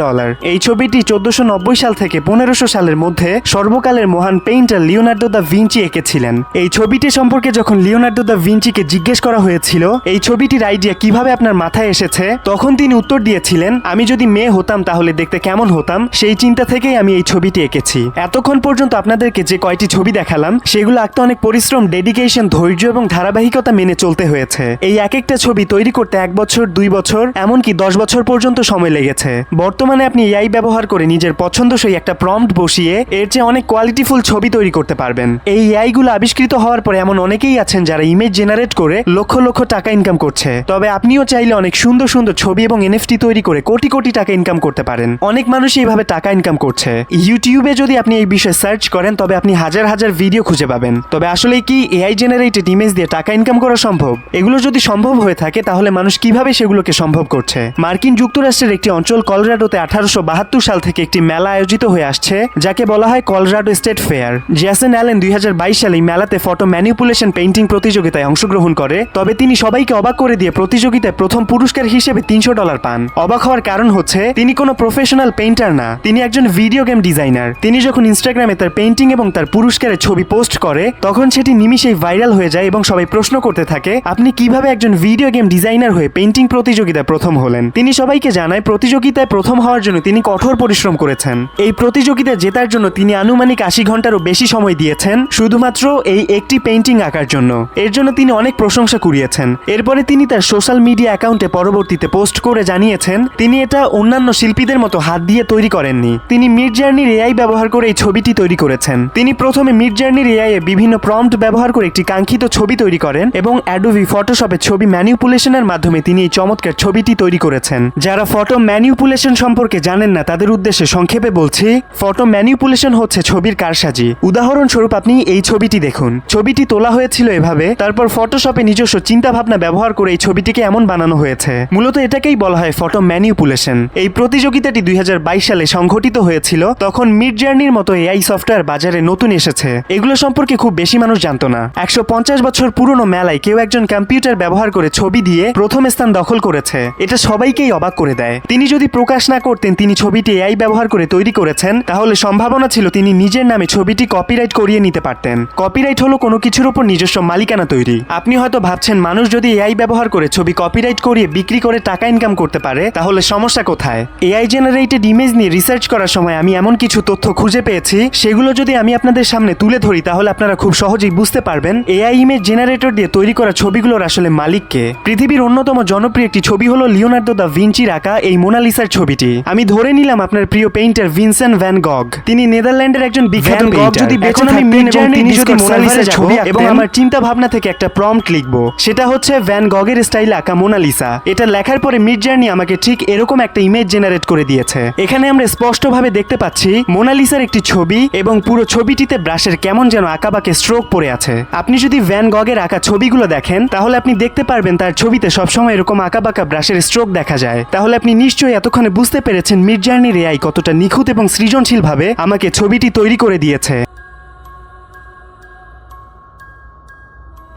এই ছবিটি 1490 সাল থেকে 1500 সালের মধ্যে সর্বকালের মহান পেইন্টার লিওনার্দো দা ভিঞ্চি এঁকেছিলেন। এই ছবিটি সম্পর্কে যখন লিওনার্দো দা ভিঞ্চিকে জিজ্ঞেস করা হয়েছিল এই ছবিটির আইডিয়া কিভাবে আপনার মাথায় এসেছে, তখন তিনি উত্তর দিয়েছিলেন, আমি যদি মেয়ে হতাম তাহলে দেখতে কেমন হতাম, সেই চিন্তা থেকেই আমি এই ছবিটি এঁকেছি। এতক্ষণ পর্যন্ত আপনাদেরকে যে কয়টি ছবি দেখালাম সেগুলো আঁকতে অনেক পরিশ্রম, ডেডিকেশন, ধৈর্য এবং ধারাবাহিকতা মেনে চলতে হয়েছে। এই এক একটা ছবি তৈরি করতে 1 বছর, 2 বছর, এমনকি 10 বছর পর্যন্ত সময় লেগেছে। বর্তমানে আপনি এআই ব্যবহার করে নিজের পছন্দসই একটা প্রম্পট বসিয়ে এর চেয়ে অনেক কোয়ালিটিফুল ছবি তৈরি করতে পারবেন। এই এআই গুলো আবিষ্কৃত হওয়ার পরে এমন অনেকেই আছেন যারা ইমেজ জেনারেট করে লক্ষ লক্ষ টাকা ইনকাম করছে। তবে আপনিও চাইলে অনেক সুন্দর সুন্দর ছবি এবং এনএফটি তৈরি করে কোটি কোটি টাকা ইনকাম করতে পারেন। অনেক মানুষ এইভাবে টাকা ইনকাম করছে। ইউটিউবে যদি আপনি এই বিষয়ে সার্চ করেন তবে আপনি হাজার হাজার ভিডিও খুঁজে পাবেন। তবে আসলে কি এআই জেনারেটেড ইমেজ দিয়ে টাকা ইনকাম করা সম্ভব? এগুলো যদি সম্ভব হয়ে থাকে তাহলে মানুষ কিভাবে সেগুলোকে সম্ভব করছে? মার্কিন যুক্তরাষ্ট্রের একটি অঞ্চল কলোরাডোতে 1872 সাল থেকে একটি মেলা আয়োজিত হয়ে আসছে যাকে বলা হয় Colorado State Fair. Jason Allen 2022 সালে মেলাতে ফটো ম্যানিপুলেশন পেইন্টিং প্রতিযোগিতায় অংশগ্রহণ করে। তবে তিনি সবাইকে অবাক করে দিয়ে প্রতিযোগিতায় প্রথম পুরস্কার হিসেবে $300 পান। অবাক হওয়ার কারণ হচ্ছে তিনি কোনো প্রফেশনাল পেইন্টার না, তিনি একজন ভিডিও গেম ডিজাইনার। তিনি যখন ইনস্টাগ্রামে তার পেইন্টিং এবং তার পুরস্কারের ছবি পোস্ট করে তখন সেটি নিমিষেই ভাইরাল হয়ে যায় এবং সবাই প্রশ্ন করতে থাকে আপনি কিভাবে একজন ভিডিও গেম ডিজাইনার হয়ে পেইন্টিং প্রতিযোগিতায় প্রথম হলেন। তিনি সবাইকে জানায় প্রতিযোগিতায় প্রথম হওয়ার জন্য তিনি কঠোর পরিশ্রম করেছেন। এই প্রতিযোগিতায় জেতার জন্য তিনি আনুমানিক 80 ঘন্টারও বেশি সময় দিয়েছেন শুধুমাত্র এই একটি পেইন্টিং আঁকার জন্য। এর জন্য তিনি অনেক প্রশংসা কুড়িয়েছেন। এরপরে তিনি তার সোশ্যাল মিডিয়া অ্যাকাউন্টে পরবর্তীতে পোস্ট করে জানিয়েছেন তিনি এটা অন্যান্য শিল্পীদের মতো হাত দিয়ে তৈরি করেননি। তিনি মিডজার্নি জার্নির এআই ব্যবহার করে এই ছবিটি তৈরি করেছেন। তিনি প্রথমে মিড জার্নির এআই এ বিভিন্ন প্রম্পট ব্যবহার করে একটি কাঙ্ক্ষিত ছবি তৈরি করেন এবং অ্যাডোবি ফটোশপে ছবি ম্যানিপুলেশনের মাধ্যমে তিনি এই চমৎকার ছবিটি তৈরি করেছেন। যারা ফটো ম্যানিপুলেশন সম্পর্কে জানেন না তাদের উদ্দেশ্যে সংক্ষেপে বলছি, ফটো ম্যানিপুলেশন হচ্ছে ছবির কারসাজি। উদাহরণস্বরূপ আপনি এই ছবিটি দেখুন। ছবিটি তোলা হয়েছিল এভাবে, তারপর ফটোশপে নিজস্ব চিন্তা ভাবনা ব্যবহার করে এই ছবিটিকে এমন বানানো হয়েছে। মূলত এটাকেই বলা হয় ফটো ম্যানিপুলেশন। এই প্রতিযোগিতাটি 2022 সালে সংঘটিত হয়েছিল। তখন মিড জার্নির মতো এআই সফটওয়্যার বাজারে নতুন এসেছে। এগুলো সম্পর্কে খুব বেশি মানুষ জানতো না। 150 বছর পুরনো মেলায় কেউ একজন কম্পিউটার ব্যবহার করে ছবি দিয়ে প্রথম স্থান দখল করেছে। এটা সবাইকেই অবাক করে দেয়। তিনি যদি প্রকাশ না করতেন তিনি ছবিটি এআই ব্যবহার করে তৈরি করেছেন, তাহলে সম্ভাবনা ছিল তিনি নিজের নামে ছবিটি কপিরাইট করিয়ে নিতে পারতেন। কপিরাইট হলো কোনো কিছুর উপর নিজস্ব মালিকানা তৈরি। আপনি হয়তো ভাবছেন মানুষ যদি এআই ব্যবহার করে ছবি কপিরাইট করিয়ে বিক্রি করে টাকা ইনকাম করতে পারে তাহলে সমস্যা কোথায়? এআই জেনারেটেড ইমেজ নিয়ে রিসার্চ করার সময় আমি এমন কিছু তথ্য খুঁজে পেয়েছি, সেগুলো যদি আমি আপনাদের সামনে তুলে ধরি তাহলে আপনারা খুব সহজেই বুঝতে পারবেন এআই ইমেজ জেনারেটর দিয়ে তৈরি করা ছবিগুলোর আসলে মালিক কে। পৃথিবীর অন্যতম জনপ্রিয় একটি ছবি হলো লিওনার্দো দা ভিঞ্চির আঁকা এই মোনালিসার ছবিটি। আমি ধরে নিলাম আপনার প্রিয় পেইন্টার ভিনসেন্ট ভ্যান গগ। তিনি নেদারল্যান্ডের একজন বিখ্যাত পেইন্টার। যদি বেঁচে থাকতেন এবং তিনি যদি মোনালিসার ছবি এবং আমার চিন্তা ভাবনা থেকে একটা প্রম্পট লিখবো, সেটা হচ্ছে ভ্যান গগের স্টাইলে আঁকা মোনালিসা। এটা লেখার পরে মিড জার্নি আমাকে ঠিক এরকম একটা ইমেজ জেনারেট করে দিয়েছে। এখানে আমরা স্পষ্টভাবে দেখতে পাচ্ছি মোনালিসার একটি ছবি এবং পুরো ছবিটিতে ব্রাশের কেমন যেন আঁকাবাঁকে স্ট্রোক পড়ে আছে। আপনি যদি ভ্যান গগের আঁকা ছবিগুলো দেখেন তাহলে আপনি দেখতে পারবেন তার ছবিতে সবসময় এরকম আঁকাবাঁকা ব্রাশের স্ট্রোক দেখা যায়। তাহলে আপনি নিশ্চয়ই এতক্ষণে বুঝতে পেরেছেন মিড জার্নির এআই কতটা নিখুঁত এবং সৃজনশীলভাবে আমাকে ছবিটি তৈরি করে দিয়েছে।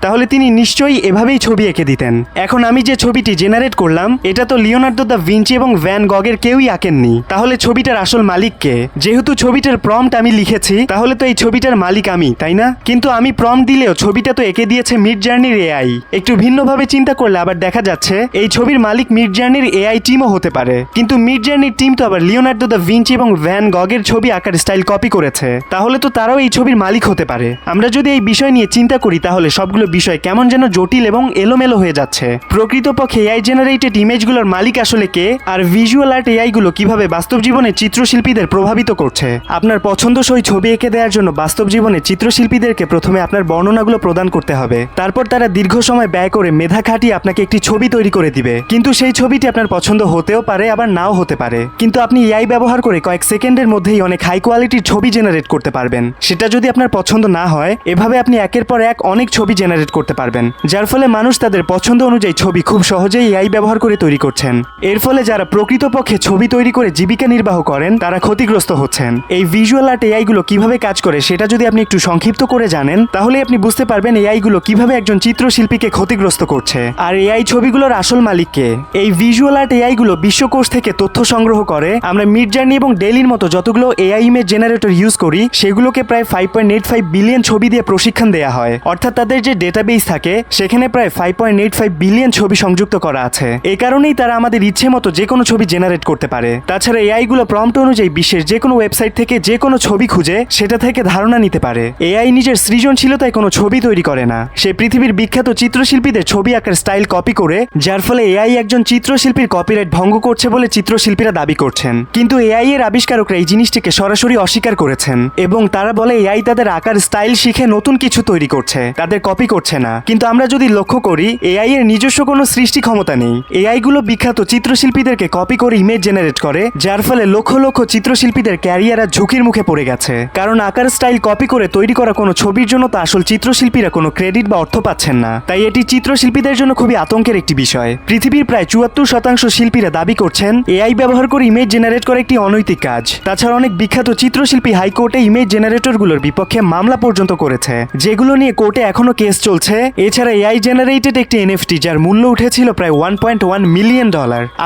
তাহলে তিনি নিশ্চয়ই এভাবেই ছবি এঁকে দিতেন। এখন আমি যে ছবিটি জেনারেট করলাম এটা তো লিওনার্দো দা ভিঞ্চি এবং ভ্যান গগের কেউই আঁকেননি। তাহলে ছবিটার আসল মালিক কে? যেহেতু ছবিটার প্রম্পট আমি লিখেছি তাহলে তো এই ছবিটার মালিক আমি, তাই না? কিন্তু আমি প্রম্পট দিলেও ছবিটা তো এঁকে দিয়েছে মিড জার্নির এআই। একটু ভিন্নভাবে চিন্তা করলে আবার দেখা যাচ্ছে এই ছবির মালিক মিড জার্নির এআই টিমও হতে পারে। কিন্তু মিড জার্নির টিম তো আবার লিওনার্দো দা ভিঞ্চি এবং ভ্যান গগের ছবি আঁকার স্টাইল কপি করেছে। তাহলে তো তারাও এই ছবির মালিক হতে পারে। আমরা যদি এই বিষয় নিয়ে চিন্তা করি তাহলে সবগুলো বিষয় কেমন যেন জটিল এবং এলোমেলো হয়ে যাচ্ছে। প্রকৃতপক্ষে এআই জেনারেটেড ইমেজগুলোর মালিক আসলে কে, আর ভিজুয়াল আর্ট এআই গুলো কিভাবে বাস্তব জীবনে চিত্রশিল্পীদের প্রভাবিত করছে? আপনার পছন্দসই ছবি এঁকে দেওয়ার জন্য বাস্তব জীবনে চিত্রশিল্পীদেরকে প্রথমে আপনার বর্ণনাগুলো প্রদান করতে হবে। তারপর তারা দীর্ঘ সময় ব্যয় করে মেধা খাটিয়ে আপনাকে একটি ছবি তৈরি করে দিবে। কিন্তু সেই ছবিটি আপনার পছন্দ হতেও পারে আবার নাও হতে পারে। কিন্তু আপনি এআই ব্যবহার করে কয়েক সেকেন্ডের মধ্যেই অনেক হাই কোয়ালিটির ছবি জেনারেট করতে পারবেন। সেটা যদি আপনার পছন্দ না হয়, এভাবে আপনি একের পর এক অনেক ছবি জেনারেট করতে পারবেন, যার ফলে মানুষ তাদের পছন্দ অনুযায়ী ছবি খুব সহজেই এআই ব্যবহার করে তৈরি করছেন। এর ফলে যারা প্রকৃতপক্ষে ছবি তৈরি করে জীবিকা নির্বাহ করেন তারা ক্ষতিগ্রস্ত হচ্ছেন। এই ভিজুয়াল আর্ট এআই গুলো কিভাবে কাজ করে সেটা যদি আপনি একটু সংক্ষিপ্ত করে জানেন তাহলে আপনি বুঝতে পারবেন এআই গুলো কিভাবে একজন চিত্রশিল্পীকে ক্ষতিগ্রস্ত করছে আর এআই ছবিগুলোর আসল মালিক কে। এই ভিজুয়াল আর্ট এআই গুলো বিশ্বকোষ থেকে তথ্য সংগ্রহ করে। আমরা মিড জার্নি এবং ডেইলির মতো যতগুলো এআই ইমেজ জেনারেটর ইউজ করি সেগুলোকে প্রায় 5.85 বিলিয়ন ছবি দিয়ে প্রশিক্ষণ দেওয়া হয়। অর্থাৎ তাদের যে ডেটাবেস থাকে সেখানে প্রায় 5.85 বিলিয়ন ছবি সংযুক্ত করা আছে। এই কারণেই তারা আমাদের ইচ্ছে মতো যে কোনো ছবি জেনারেট করতে পারে। তাছাড়া এআই গুলো প্রম্পট অনুযায়ী বিশ্বের যে কোনো ওয়েবসাইট থেকে যে কোনো ছবি খুঁজে সেটা থেকে ধারণা নিতে পারে। এআই নিজের সৃজনশীলতায় কোনো ছবি তৈরি করে না, সে পৃথিবীর বিখ্যাত চিত্রশিল্পীদের ছবি আঁকার স্টাইল কপি করে, যার ফলে এআই একজন চিত্রশিল্পীর কপিরাইট ভঙ্গ করছে বলে চিত্রশিল্পীরা দাবি করছেন। কিন্তু এআই এর আবিষ্কারকরা এই জিনিসটিকে সরাসরি অস্বীকার করেছেন এবং তারা বলে এআই তাদের আঁকার স্টাইল শিখে নতুন কিছু তৈরি করছে, তাদের কপি করছে না। কিন্তু আমরা যদি লক্ষ্য করি এআই এর নিজস্ব কোনো সৃষ্টি ক্ষমতা নেই। এআই গুলো বিখ্যাত চিত্রশিল্পীদেরকে কপি করে ইমেজ জেনারেট করে, যার ফলে লক্ষ লক্ষ চিত্রশিল্পীদের ক্যারিয়ার আর ঝুঁকির মুখে পড়ে গেছে। কারণ আঁকার স্টাইল কপি করে তৈরি করা কোনো ছবির জন্য তো আসল চিত্রশিল্পীরা কোনো ক্রেডিট বা অর্থ পাচ্ছেন না। তাই এটি চিত্রশিল্পীদের জন্য খুবই আতঙ্কের একটি বিষয়। পৃথিবীর প্রায় 74% শিল্পীরা দাবি করছেন এআই ব্যবহার করে ইমেজ জেনারেট করা একটি অনৈতিক কাজ। তাছাড়া অনেক বিখ্যাত চিত্রশিল্পী হাইকোর্টে ইমেজ জেনারেটরগুলোর বিপক্ষে মামলা পর্যন্ত করেছে, যেগুলো নিয়ে কোর্টে এখনো কেস চলছে। এছাড়া এআই জেনারেটেড একটি এনএফটি যার মূল্য উঠেছিল প্রায় $1.1 মিলিয়ন।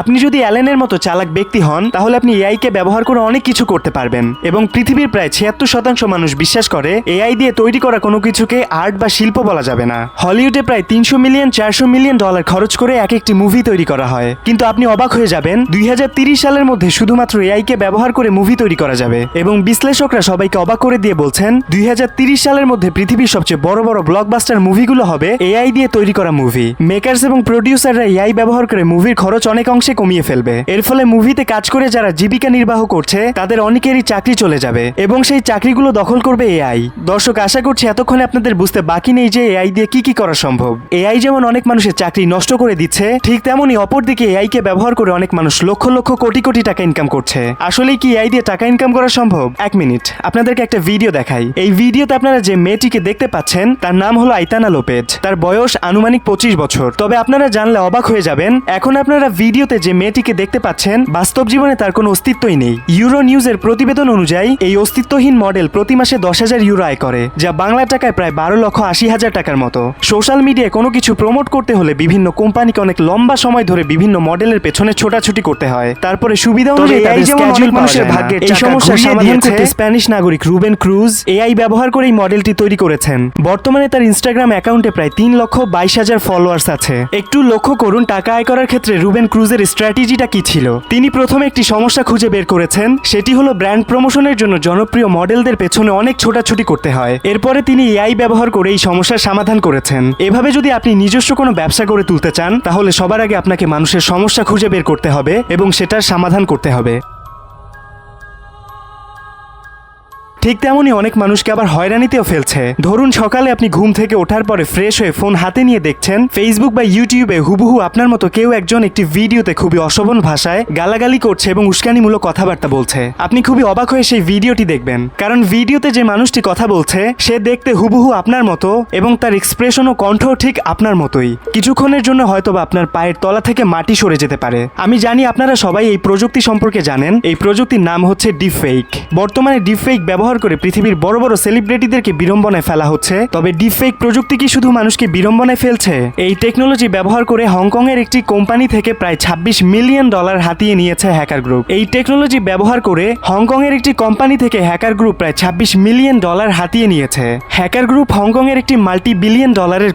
আপনি যদি অ্যালেনের মতো চালাক ব্যক্তি হন তাহলে আপনি এআই কে ব্যবহার করে অনেক কিছু করতে পারবেন। এবং পৃথিবীর প্রায় 76% মানুষ বিশ্বাস করে এআই দিয়ে তৈরি করা কোনো কিছুকে আর্ট বা শিল্প বলা যাবে না। হলিউডে প্রায় 300 মিলিয়ন 400 মিলিয়ন ডলার খরচ করে এক একটি মুভি তৈরি করা হয়। কিন্তু আপনি অবাক হয়ে যাবেন 2030 সালের মধ্যে শুধুমাত্র এআই কে ব্যবহার করে মুভি তৈরি করা যাবে। এবং বিশ্লেষকরা সবাইকে অবাক করে দিয়ে বলছেন 2030 সালের মধ্যে পৃথিবীর সবচেয়ে বড় বড় ব্লকবাস্টার মুভি মুভিগুলো হবে এআই দিয়ে তৈরি করা মুভি। মেকার্স এবং প্রডিউসাররা এআই ব্যবহার করে মুভির খরচ অনেক অংশে কমিয়ে ফেলবে। এর ফলে মুভিতে কাজ করে যারা জীবিকা নির্বাহ করছে তাদের অনেকেরই চাকরি চলে যাবে এবং সেই চাকরিগুলো দখল করবে এআই। দর্শক, আশা করছি এতক্ষণে আপনাদের বুঝতে বাকি নেই যে এআই দিয়ে কি কি করা সম্ভব। এআই যেমন অনেক মানুষের চাকরি নষ্ট করে দিচ্ছে, ঠিক তেমনই অপরদিকে এআই কে ব্যবহার করে অনেক মানুষ লক্ষ লক্ষ কোটি কোটি টাকা ইনকাম করছে। আসলেই কি এআই দিয়ে টাকা ইনকাম করা সম্ভব? এক মিনিট, আপনাদেরকে একটা ভিডিও দেখাই। এই ভিডিওতে আপনারা যে মেয়েটিকে দেখতে পাচ্ছেন তার নাম হলো আইতানা লোপেজ। তার বয়স আনুমানিক 25 বছর। তবে আপনারা জানলে অবাক হয়ে যাবেন, এখন আপনারা ভিডিওতে যে মেয়েটিকে দেখতে পাচ্ছেন বাস্তব জীবনে তার কোনো অস্তিত্বই নেই। ইউরো নিউজের প্রতিবেদন অনুযায়ী এই অস্তিত্বহীন মডেল প্রতি মাসে 10,000 ইউরো আয় করে, যা বাংলা টাকায় প্রায় 12,80,000 টাকার মতো। সোশ্যাল মিডিয়ায় কোনো কিছু প্রমোট করতে হলে বিভিন্ন কোম্পানিকে অনেক লম্বা সময় ধরে বিভিন্ন মডেলের পেছনে ছোটাছুটি করতে হয়। তারপরে সুবিধা অনুযায়ী তাদের schedule মানুষের ভাগ্যের এই সমস্যার সমাধান করতে স্প্যানিশ নাগরিক রুবেন ক্রুজ এআই ব্যবহার করে এই মডেলটি তৈরি করেছেন। বর্তমানে তার ইনস্টাগ্রাম অ্যাকাউন্টে প্রায় 3,22,000 ফলোয়ার্স আছে। একটু লক্ষ্য করুন টাকা আয় করার ক্ষেত্রে রুবেন ক্রুজের স্ট্র্যাটেজিটা কি ছিল। তিনি প্রথমে একটি সমস্যা খুঁজে বের করেছেন, সেটি হলো ব্র্যান্ড প্রমোশনের জন্য জনপ্রিয় মডেলদের পেছনে অনেক ছোটাছুটি করতে হয়। এরপরে তিনি এআই ব্যবহার করে এই সমস্যার সমাধান করেছেন। এভাবে যদি আপনি নিজস্ব কোনো ব্যবসা করে তুলতে চান তাহলে সবার আগে আপনাকে মানুষের সমস্যা খুঁজে বের করতে হবে এবং সেটার সমাধান করতে হবে। ঠিক তেমনই অনেক মানুষকে আবার হয়রানিতেও ফেলছে। ধরুন সকালে আপনি ঘুম থেকে ওঠার পরে ফ্রেশ হয়ে ফোন হাতে নিয়ে দেখছেন ফেসবুক বা ইউটিউবে হুবহু আপনার মতো কেউ একজন একটি ভিডিওতে খুবই অশোভন ভাষায় গালাগালি করছে এবং উস্কানিমূলক কথাবার্তা বলছে। আপনি খুবই অবাক হয়ে সেই ভিডিওটি দেখবেন, কারণ ভিডিওতে যে মানুষটি কথা বলছে সে দেখতে হুবহু আপনার মতো এবং তার এক্সপ্রেশন ও কণ্ঠ ঠিক আপনার মতোই। কিছুক্ষণের জন্য হয়তোবা আপনার পায়ের তলা থেকে মাটি সরে যেতে পারে। আমি জানি আপনারা সবাই এই প্রযুক্তি সম্পর্কে জানেন। এই প্রযুক্তির নাম হচ্ছে ডিপফেক। বর্তমানে ডিপফেক ব্যবহার করে পৃথিবীর বড় বড় সেলিব্রিটিদেরকে বিড়ম্বনায় ফেলা হচ্ছে। তবে ডিপফেক প্রযুক্তি কি শুধু মানুষকে বিড়ম্বনায় ফেলছে? এই টেকনোলজি ব্যবহার করে হংকং এর একটি কোম্পানি থেকে প্রায় $26 মিলিয়ন হাতিয়ে নিয়েছে হ্যাকার গ্রুপ। এই টেকনোলজি ব্যবহার করে হংকং এর একটি কোম্পানি থেকে হ্যাকার গ্রুপ প্রায় $26 মিলিয়ন হাতিয়ে নিয়েছে। হ্যাকার গ্রুপ হংকং এর একটি $multi-billion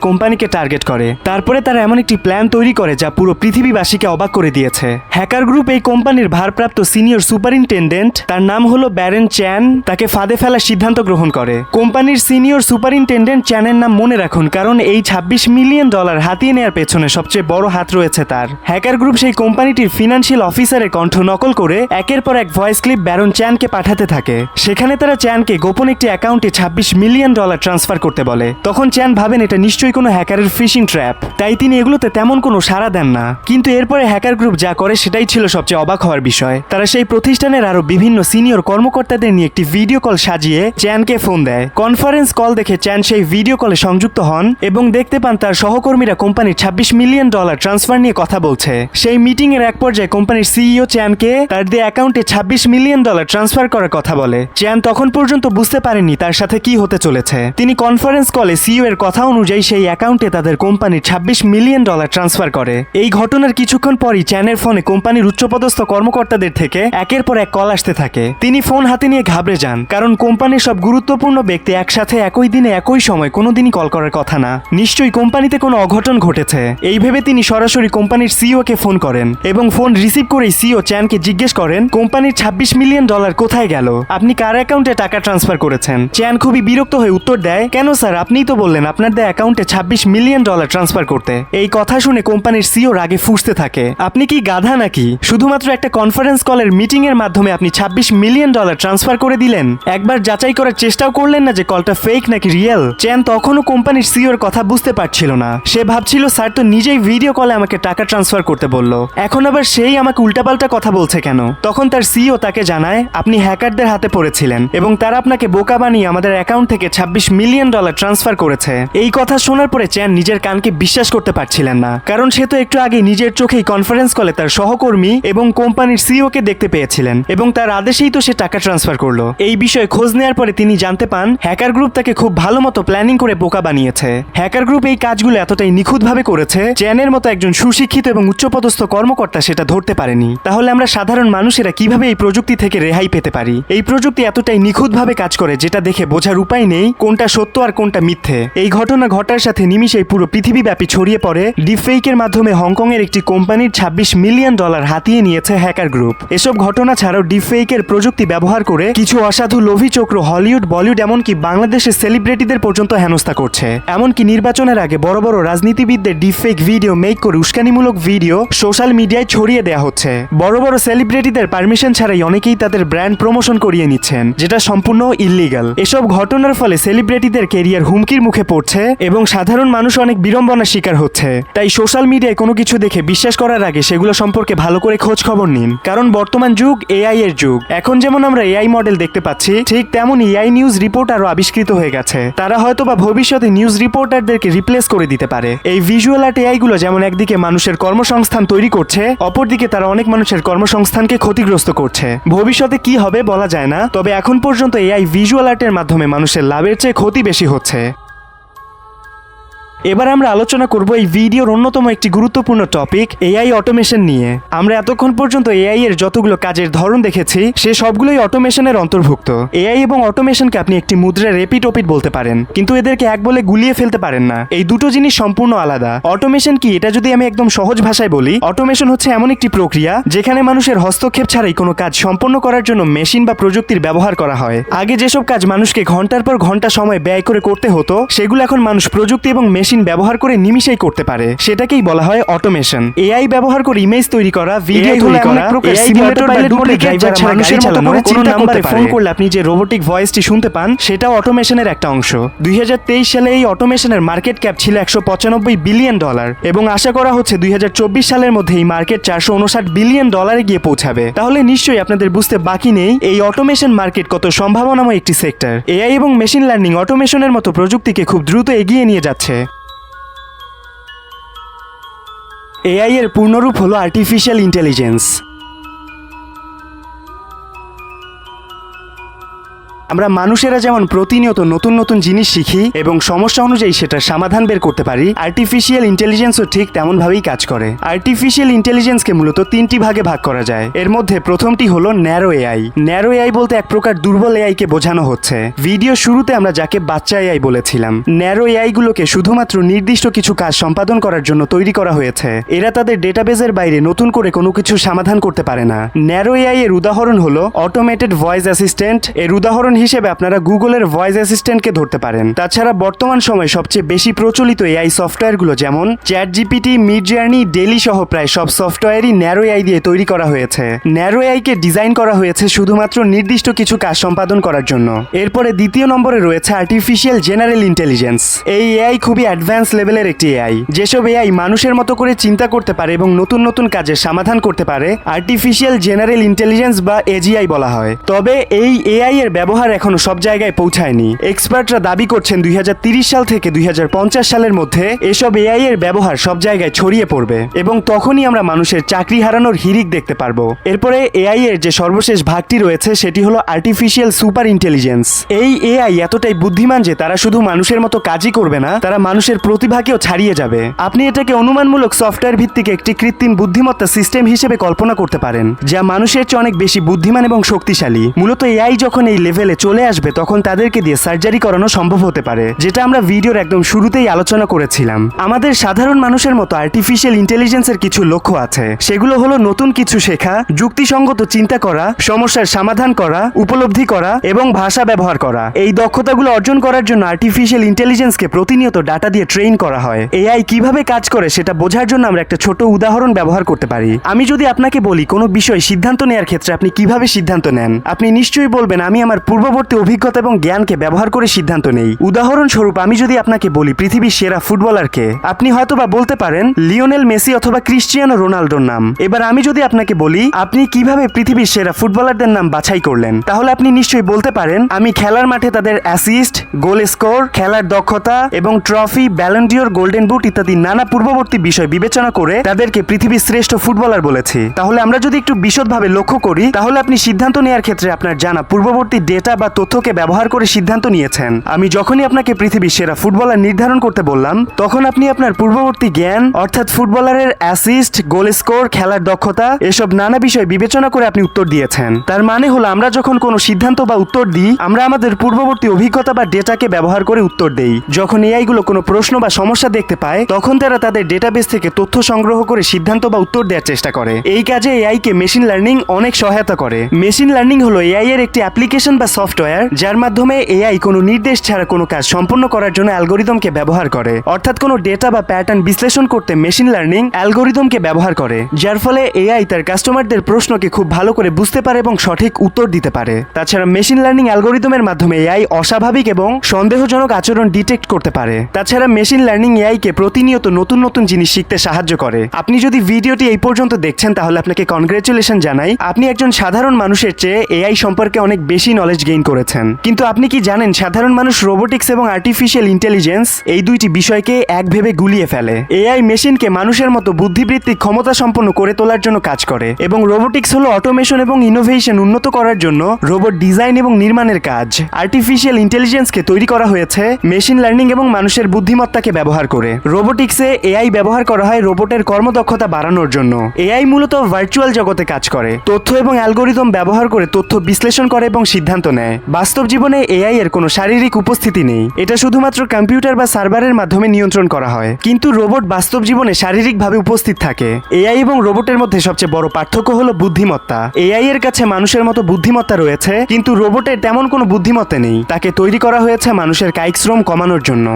কোম্পানিকে টার্গেট করে। তারপরে তারা এমন একটি প্ল্যান তৈরি করে যা পুরো পৃথিবীবাসীকে অবাক করে দিয়েছে। হ্যাকার গ্রুপ এই কোম্পানির ভারপ্রাপ্ত সিনিয়র সুপারিনটেন্ডেন্ট, তার নাম হলো ব্যারেন চ্যান, তাকে ফাঁদে ফেলার সিদ্ধান্ত গ্রহণ করে। কোম্পানির সিনিয়র সুপারিনটেন্ডেন্ট চ্যানের নাম মনে রাখুন, কারণ এই $26 মিলিয়ন হাতিয়ে নেওয়ার পেছনে সবচেয়ে বড় হাত রয়েছে তার। হ্যাকার গ্রুপ সেই কোম্পানিটির ফিনান্সিয়াল অফিসারের কণ্ঠ নকল করে একের পর এক ভয়েস ক্লিপ ব্যারন চ্যানকে পাঠাতে থাকে। সেখানে তারা চ্যানকে গোপন একটি অ্যাকাউন্টে $26 মিলিয়ন ট্রান্সফার করতে বলে। তখন চ্যান ভাবেন এটা নিশ্চয়ই কোনো হ্যাকারের ফিশিং ট্র্যাপ, তাই তিনি এগুলোতে তেমন কোনো সাড়া দেন না। কিন্তু এরপরে হ্যাকার গ্রুপ যা করে সেটাই ছিল সবচেয়ে অবাক হওয়ার বিষয়। তারা সেই প্রতিষ্ঠানের আরো বিভিন্ন সিনিয়র কর্মকর্তাদের নিয়ে একটি ভিডিও কল সাজিয়ে চ্যানকে ফোন দেয়। কনফারেন্স কল দেখে চ্যান সেই ভিডিও কলে সংযুক্ত হন এবং দেখতে পান তার সহকর্মীরা কোম্পানির $26 মিলিয়ন ট্রান্সফার নিয়ে কথা বলছে। সেই মিটিং এর এক পর্যায়ে কোম্পানির সিইও চ্যানকে তার দিয়ে অ্যাকাউন্টে $26 মিলিয়ন ট্রান্সফার করার কথা বলে। চ্যান তখন পর্যন্ত বুঝতে পারেননি তার সাথে কি হতে চলেছে। তিনি কনফারেন্স কলে সিইও এর কথা অনুযায়ী সেই অ্যাকাউন্টে তাদের কোম্পানির $26 মিলিয়ন ট্রান্সফার করে। এই ঘটনার কিছুক্ষণ পরই চ্যানের ফোনে কোম্পানির উচ্চপদস্থ কর্মকর্তাদের থেকে একের পর এক কল আসতে থাকে। তিনি ফোন হাতে নিয়ে ঘাবড়ে যান, কারণ কোম্পানির সব গুরুত্বপূর্ণ ব্যক্তি একসাথে একই দিনে একই সময় কোনোদিনই কল করার কথা না। নিশ্চয়ই কোম্পানিতে কোনো অঘটন ঘটেছে। এই ভেবে তিনি সরাসরি কোম্পানির সিইও কে ফোন করেন এবং ফোন রিসিভ করেই সিইও চ্যানকে জিজ্ঞেস করেন কোম্পানির $26 মিলিয়ন কোথায় গেল, আপনি কার অ্যাকাউন্টে টাকা ট্রান্সফার করেছেন। চ্যান খুবই বিরক্ত হয়ে উত্তর দেয়, কেন স্যার, আপনিই তো বললেন আপনাদের অ্যাকাউন্টে $26 মিলিয়ন ট্রান্সফার করতে। এই কথা শুনে কোম্পানির সিইও রাগে ফুঁসতে থাকে, আপনি কি গাধা নাকি? শুধুমাত্র একটা কনফারেন্স কলের মিটিং এর মাধ্যমে আপনি $26 মিলিয়ন ট্রান্সফার করে দিলেন। একবার যাচাই করার চেষ্টাও করলেন না যে কলটা ফেক নাকি রিয়েল? চ্যান তখনও কোম্পানির সিইওর কথা বুঝতে পারছিল না। সে ভাবছিল স্যার তো নিজেই ভিডিও কলে আমাকে টাকা ট্রান্সফার করতে বলল, এখন আবার সেই আমাকে উল্টাপাল্টা কথা বলছে কেন? তখন তার সিইও তাকে জানায় আপনি হ্যাকারদের হাতে পড়েছিলেন এবং তারা আপনাকে বোকা বানিয়ে আমাদের অ্যাকাউন্ট থেকে $26 মিলিয়ন ট্রান্সফার করেছে। এই কথা শোনার পরে চ্যান নিজের কানকে বিশ্বাস করতে পারছিলেন না, কারণ সে তো একটু আগে নিজের চোখেই কনফারেন্স কলে তার সহকর্মী এবং কোম্পানির সিইও কে দেখতে পেয়েছিলেন এবং তার আদেশেই তো সে টাকা ট্রান্সফার করলো। এই বিষয়ে খোঁজ নেওয়ার পরে তিনি জানতে পান হ্যাকার গ্রুপ তাকে খুব ভালো মতো প্ল্যানিং করে বোকা বানিয়েছে। হ্যাকার গ্রুপ এই কাজগুলো এতটাই নিখুঁতভাবে করেছে চ্যানের মতো একজন সুশিক্ষিত এবং উচ্চপদস্থ কর্মকর্তা সেটা ধরতে পারেনি। তাহলে আমরা সাধারণ মানুষেরা কিভাবে এই প্রযুক্তি থেকে রেহাই পেতে পারি? এই প্রযুক্তি এতটাই নিখুঁতভাবে কাজ করে যেটা দেখে বোঝার উপায় নেই কোনটা সত্য আর কোনটা মিথ্যে। এই ঘটনা ঘটার সাথে নিমিষেই পুরো পৃথিবীব্যাপী ছড়িয়ে পড়ে ডিপফেকের মাধ্যমে হংকং এর একটি কোম্পানির $26 মিলিয়ন হাতিয়ে নিয়েছে হ্যাকার গ্রুপ। এসব ঘটনা ছাড়াও ডিপফেকের প্রযুক্তি ব্যবহার করে কিছু অসাধু লোভী চক্র হলিউড বলিউড এমনকি বাংলাদেশের সেলিব্রিটিদের পর্যন্ত হেনস্থা করছে। এমনকি নির্বাচনের আগে বড় বড় রাজনীতিবিদদের ডিপফেক ভিডিও মেক করে উস্কানিমূলক ভিডিও সোশ্যাল মিডিয়ায় ছড়িয়ে দেওয়া হচ্ছে। বড় বড় সেলিব্রিটিদের পারমিশন ছাড়াই অনেকেই তাদের ব্র্যান্ড প্রমোশন করিয়ে নিচ্ছেন, যেটা সম্পূর্ণ ইল্লিগাল। এসব ঘটনার ফলে সেলিব্রিটিদের কেরিয়ার হুমকির মুখে পড়ছে এবং সাধারণ মানুষ অনেক বিড়ম্বনার শিকার হচ্ছে। তাই সোশ্যাল মিডিয়ায় কোনো কিছু দেখে বিশ্বাস করার আগে সেগুলো সম্পর্কে ভালো করে খোঁজ খবর নিন, কারণ বর্তমান যুগ এআই এর যুগ। এখন যেমন আমরা এআই মডেল দেখতে পাচ্ছি, ঠিক তেমন এআই নিউজ রিপোর্টারও আবিষ্কৃত হয়ে গেছে। তারা হয়তো বা ভবিষ্যতে নিউজ রিপোর্টারদেরকে রিপ্লেস করে দিতে পারে। এই ভিজুয়াল আর্ট এআই গুলো যেমন একদিকে মানুষের কর্মসংস্থান তৈরি করছে, অপরদিকে তারা অনেক মানুষের কর্মসংস্থানকে ক্ষতিগ্রস্ত করছে। ভবিষ্যতে কি হবে বলা যায় না, তবে এখন পর্যন্ত এআই ভিজুয়াল আর্টের মাধ্যমে মানুষের লাভের চেয়ে ক্ষতি বেশি হচ্ছে। এবার আমরা আলোচনা করব এই ভিডিওর অন্যতম একটি গুরুত্বপূর্ণ টপিক এআই অটোমেশন নিয়ে। আমরা এতক্ষণ পর্যন্ত এআই এর যতগুলো কাজের ধরন দেখেছি সে সবগুলোই অটোমেশনের অন্তর্ভুক্ত। এআই এবং অটোমেশনকে আপনি একটি মুদ্রার রেপিট ওপিট বলতে পারেন, কিন্তু এদেরকে এক বলে গুলিয়ে ফেলতে পারেন না। এই দুটো জিনিস সম্পূর্ণ আলাদা। অটোমেশন কি, এটা যদি আমি একদম সহজ ভাষায় বলি, অটোমেশন হচ্ছে এমন একটি প্রক্রিয়া যেখানে মানুষের হস্তক্ষেপ ছাড়াই কোনো কাজ সম্পন্ন করার জন্য মেশিন বা প্রযুক্তির ব্যবহার করা হয়। আগে যেসব কাজ মানুষকে ঘন্টার পর ঘন্টা সময় ব্যয় করে করতে হতো, সেগুলো এখন মানুষ প্রযুক্তি এবং মেশিন ব্যবহার করে নিমিষেই করতে পারে। সেটাকেই বলা হয় অটোমেশন। এআই ব্যবহার করে ইমেজ তৈরি করা, ভিডিও তৈরি করা, সিমুলেটর বা ডুপ্লিকেট যারা মানুষের মতো করে কোনো নাম্বারে ফোন করলে আপনি যে রোবোটিক ভয়েসটি শুনতে পান, সেটাও অটোমেশনের একটা অংশ। 2023 সালে এই অটোমেশনের মার্কেট ক্যাপ ছিল $195 বিলিয়ন এবং আশা করা হচ্ছে 2024 সালের মধ্যে এই মার্কেট $459 বিলিয়ন গিয়ে পৌঁছাবে। তাহলে নিশ্চয়ই আপনাদের বুঝতে বাকি নেই এই অটোমেশন মার্কেট কত সম্ভাবনাময় একটি সেক্টর। এআই এবং মেশিন লার্নিং অটোমেশনের মতো প্রযুক্তিকে খুব দ্রুত এগিয়ে নিয়ে যাচ্ছে। এআই এর পূর্ণরূপ হলো আর্টিফিশিয়াল ইন্টেলিজেন্স। আমরা মানুষেরা যেমন প্রতিনিয়ত নতুন নতুন জিনিস শিখি এবং সমস্যা অনুযায়ী সেটার সমাধান বের করতে পারি, আর্টিফিশিয়াল ইন্টেলিজেন্সও ঠিক তেমনভাবেই কাজ করে। আর্টিফিশিয়াল ইন্টেলিজেন্সকে মূলত 3টি ভাগে ভাগ করা যায়। এর মধ্যে প্রথমটি হলো ন্যারো এআই। ন্যারো এআই বলতে এক প্রকার দুর্বল এআইকে বোঝানো হচ্ছে। ভিডিও শুরুতে আমরা যাকে বাচ্চা এআই বলেছিলাম। ন্যারো এআই গুলোকে শুধুমাত্র নির্দিষ্ট কিছু কাজ সম্পাদন করার জন্য তৈরি করা হয়েছে। এরা তাদের ডেটাবেজের বাইরে নতুন করে কোনো কিছু সমাধান করতে পারে না। ন্যারো এআই এর উদাহরণ হলো অটোমেটেড ভয়েস অ্যাসিস্ট্যান্ট। এর উদাহরণ হিসেবে আপনারা গুগলের ভয়েস অ্যাসিস্ট্যান্টকে ধরতে পারেন। তাছাড়া বর্তমান সময়ে সবচেয়ে বেশি প্রচলিত এআই সফটওয়্যারগুলো যেমন চ্যাটজিপিটি, মিডজার্নি, ডেলি সহ প্রায় সব সফটওয়্যারই ন্যারো এআই দিয়ে তৈরি করা হয়েছে। ন্যারো এআইকে ডিজাইন করা হয়েছে শুধুমাত্র নির্দিষ্ট কিছু কাজ সম্পাদন করার জন্য। এরপরে দ্বিতীয় নম্বরে রয়েছে আর্টিফিশিয়াল জেনারেল ইন্টেলিজেন্স। এই এআই খুবই অ্যাডভান্স লেভেলের একটি এআই। যেসব এআই মানুষের মতো করে চিন্তা করতে পারে এবং নতুন নতুন কাজের সমাধান করতে পারে, আর্টিফিশিয়াল জেনারেল ইন্টেলিজেন্স বা এজিআই বলা হয়। তবে এই এআই এর ব্যবহার এখনো সব জায়গায় পৌঁছায়নি। এক্সপার্টরা দাবি করছেন 2030 সাল থেকে 2050 সালের মধ্যে এসব এআই এর ব্যবহার সব জায়গায় ছড়িয়ে পড়বে এবং তখনই আমরা মানুষের চাকরি হারানোর হিড়িক দেখতে পারবো। এরপরে এআই এর যে সর্বশেষ ভাগটি রয়েছে সেটি হলো আর্টিফিশিয়াল সুপার ইন্টেলিজেন্স। এই এআই এতটাই বুদ্ধিমান যে তারা শুধু মানুষের মতো কাজই করবে না, তারা মানুষের প্রতিভাকেও ছাড়িয়ে যাবে। আপনি এটাকে অনুমানমূলক সফটওয়্যার ভিত্তিক একটি কৃত্রিম বুদ্ধিমত্তা সিস্টেম হিসেবে কল্পনা করতে পারেন, যা মানুষের চেয়ে অনেক বেশি বুদ্ধিমান এবং শক্তিশালী। মূলত এআই যখন এই লেভেলে চলে আসবে তখন তাদেরকে দিয়ে সার্জারি করানো সম্ভব হতে পারে, যেটা আমরা ভিডিওর একদম শুরুতেই আলোচনা করেছিলাম। আমাদের সাধারণ মানুষের মতো আর্টিফিশিয়াল ইন্টেলিজেন্সের কিছু লক্ষ্য আছে। সেগুলো হলো নতুন কিছু শেখা, যুক্তিসঙ্গত চিন্তা করা, সমস্যার সমাধান করা, উপলব্ধি করা এবং ভাষা ব্যবহার করা। এই দক্ষতাগুলো অর্জন করার জন্য আর্টিফিশিয়াল ইন্টেলিজেন্সকে প্রতিনিয়ত ডাটা দিয়ে ট্রেন করা হয়। এআই কিভাবে কাজ করে সেটা বোঝার জন্য আমরা একটা ছোট উদাহরণ ব্যবহার করতে পারি। আমি যদি আপনাকে বলি কোনো বিষয় সিদ্ধান্ত নেওয়ার ক্ষেত্রে আপনি কিভাবে সিদ্ধান্ত নেন, আপনি নিশ্চয়ই বলবেন আমি আমার পূর্ববর্তী অভিজ্ঞতা এবং জ্ঞানকে ব্যবহার করে সিদ্ধান্ত নেই। উদাহরণস্বরূপ আমি যদি আপনাকে বলি পৃথিবীর সেরা ফুটবলারকে, আপনি হয়তোবা বলতে পারেন লিওনেল মেসি অথবা ক্রিস্টিয়ানো রোনাল্ডোর নাম। এবার আমি যদি আপনাকে বলি আপনি কিভাবে পৃথিবীর সেরা ফুটবলারদের নাম বাছাই করলেন, তাহলে আপনি নিশ্চয়ই বলতে পারেন আমি খেলার মাঠে তাদের অ্যাসিস্ট, গোল স্কোর, খেলার দক্ষতা এবং trophy, Ballon d'Or, golden boot ইত্যাদি নানা পূর্ববর্তী বিষয় বিবেচনা করে তাদেরকে পৃথিবীর শ্রেষ্ঠ ফুটবলার বলেছি। তাহলে আমরা যদি একটু বিশদভাবে লক্ষ্য করি, তাহলে আপনি সিদ্ধান্ত নেওয়ার ক্ষেত্রে আপনার জানা পূর্ববর্তী ডেটা বা তথ্যকে ব্যবহার করে সিদ্ধান্ত নিয়েছেন। আমি যখনই আপনাকে পৃথিবীর সেরা ফুটবলার নির্ধারণ করতে বললাম, তখন আপনি আপনার পূর্ববর্তী জ্ঞান অর্থাৎ ফুটবলারের অ্যাসিস্ট, গোল স্কোর, খেলার দক্ষতা এসব নানা বিষয় বিবেচনা করে আপনি উত্তর দিয়েছেন। তার মানে হলো আমরা যখন কোনো সিদ্ধান্ত বা উত্তর দিই, আমরা আমাদের পূর্ববর্তী অভিজ্ঞতা বা ডেটাকে ব্যবহার করে উত্তর দেই। যখন এআই গুলো কোনো প্রশ্ন বা সমস্যা দেখতে পায়, তখন তারা তাদের ডেটাবেস থেকে তথ্য সংগ্রহ করে সিদ্ধান্ত বা উত্তর দেওয়ার চেষ্টা করে। এই কাজে এআই কে মেশিন লার্নিং অনেক সহায়তা করে। মেশিন লার্নিং হলো এআই এর একটি অ্যাপ্লিকেশন বা সফটওয়্যার যার মাধ্যমে এআই কোনো নির্দেশ ছাড়া কোনো কাজ সম্পন্ন করার জন্য অ্যালগোরিদমকে ব্যবহার করে, অর্থাৎ কোনো ডেটা বা প্যাটার্ন বিশ্লেষণ করতে মেশিন লার্নিং অ্যালগোরিদমকে ব্যবহার করে, যার ফলে এআই তার কাস্টমারদের প্রশ্নকে খুব ভালো করে বুঝতে পারে এবং সঠিক উত্তর দিতে পারে। তাছাড়া মেশিন লার্নিং অ্যালগোরিদমের মাধ্যমে এআই অস্বাভাবিক এবং সন্দেহজনক আচরণ ডিটেক্ট করতে পারে। তাছাড়া মেশিন লার্নিং এআইকে প্রতিনিয়ত নতুন নতুন জিনিস শিখতে সাহায্য করে। আপনি যদি ভিডিওটি এই পর্যন্ত দেখছেন তাহলে আপনাকে কনগ্রেচুলেশন জানাই, আপনি একজন সাধারণ মানুষের চেয়ে এআই সম্পর্কে অনেক বেশি নলেজ গেইন করেছেন। কিন্তু আপনি কি জানেন সাধারণ মানুষ রোবোটিক্স এবং আর্টিফিশিয়াল ইন্টেলিজেন্স এই দুইটি বিষয়কে এক ভেবে গুলিয়ে ফেলে। এআই মেশিনকে মানুষের মতো বুদ্ধিবৃত্তিক ক্ষমতা সম্পন্ন করে তোলার জন্য কাজ করে এবং রোবোটিক্স হলো অটোমেশন এবং ইনোভেশন উন্নত করার জন্য রোবট ডিজাইন এবং নির্মাণের কাজ। আর্টিফিশিয়াল ইন্টেলিজেন্সকে তৈরি করা হয়েছে মেশিন লার্নিং এবং মানুষের বুদ্ধিমত্তাকে ব্যবহার করে। রোবোটিক্সে এআই ব্যবহার করা হয় রোবটের কর্মদক্ষতা বাড়ানোর জন্য। এআই মূলত ভার্চুয়াল জগতে কাজ করে, তথ্য এবং অ্যালগোরিদম ব্যবহার করে তথ্য বিশ্লেষণ করে এবং সিদ্ধান্ত নেয়। বাস্তব জীবনে এআই এর কোনো শারীরিক উপস্থিতি নেই, এটা শুধুমাত্র কম্পিউটার বা সার্ভারের মাধ্যমে নিয়ন্ত্রণ করা হয়। কিন্তু রোবট বাস্তব জীবনে শারীরিকভাবে উপস্থিত থাকে। এআই এবং রোবটের মধ্যে সবচেয়ে বড় পার্থক্য হলো বুদ্ধিমত্তা। এআই এর কাছে মানুষের মতো বুদ্ধিমত্তা রয়েছে, কিন্তু রোবটের তেমন কোনো বুদ্ধিমত্তা নেই। তাকে তৈরি করা হয়েছে মানুষের কায়িক শ্রম কমানোর জন্য।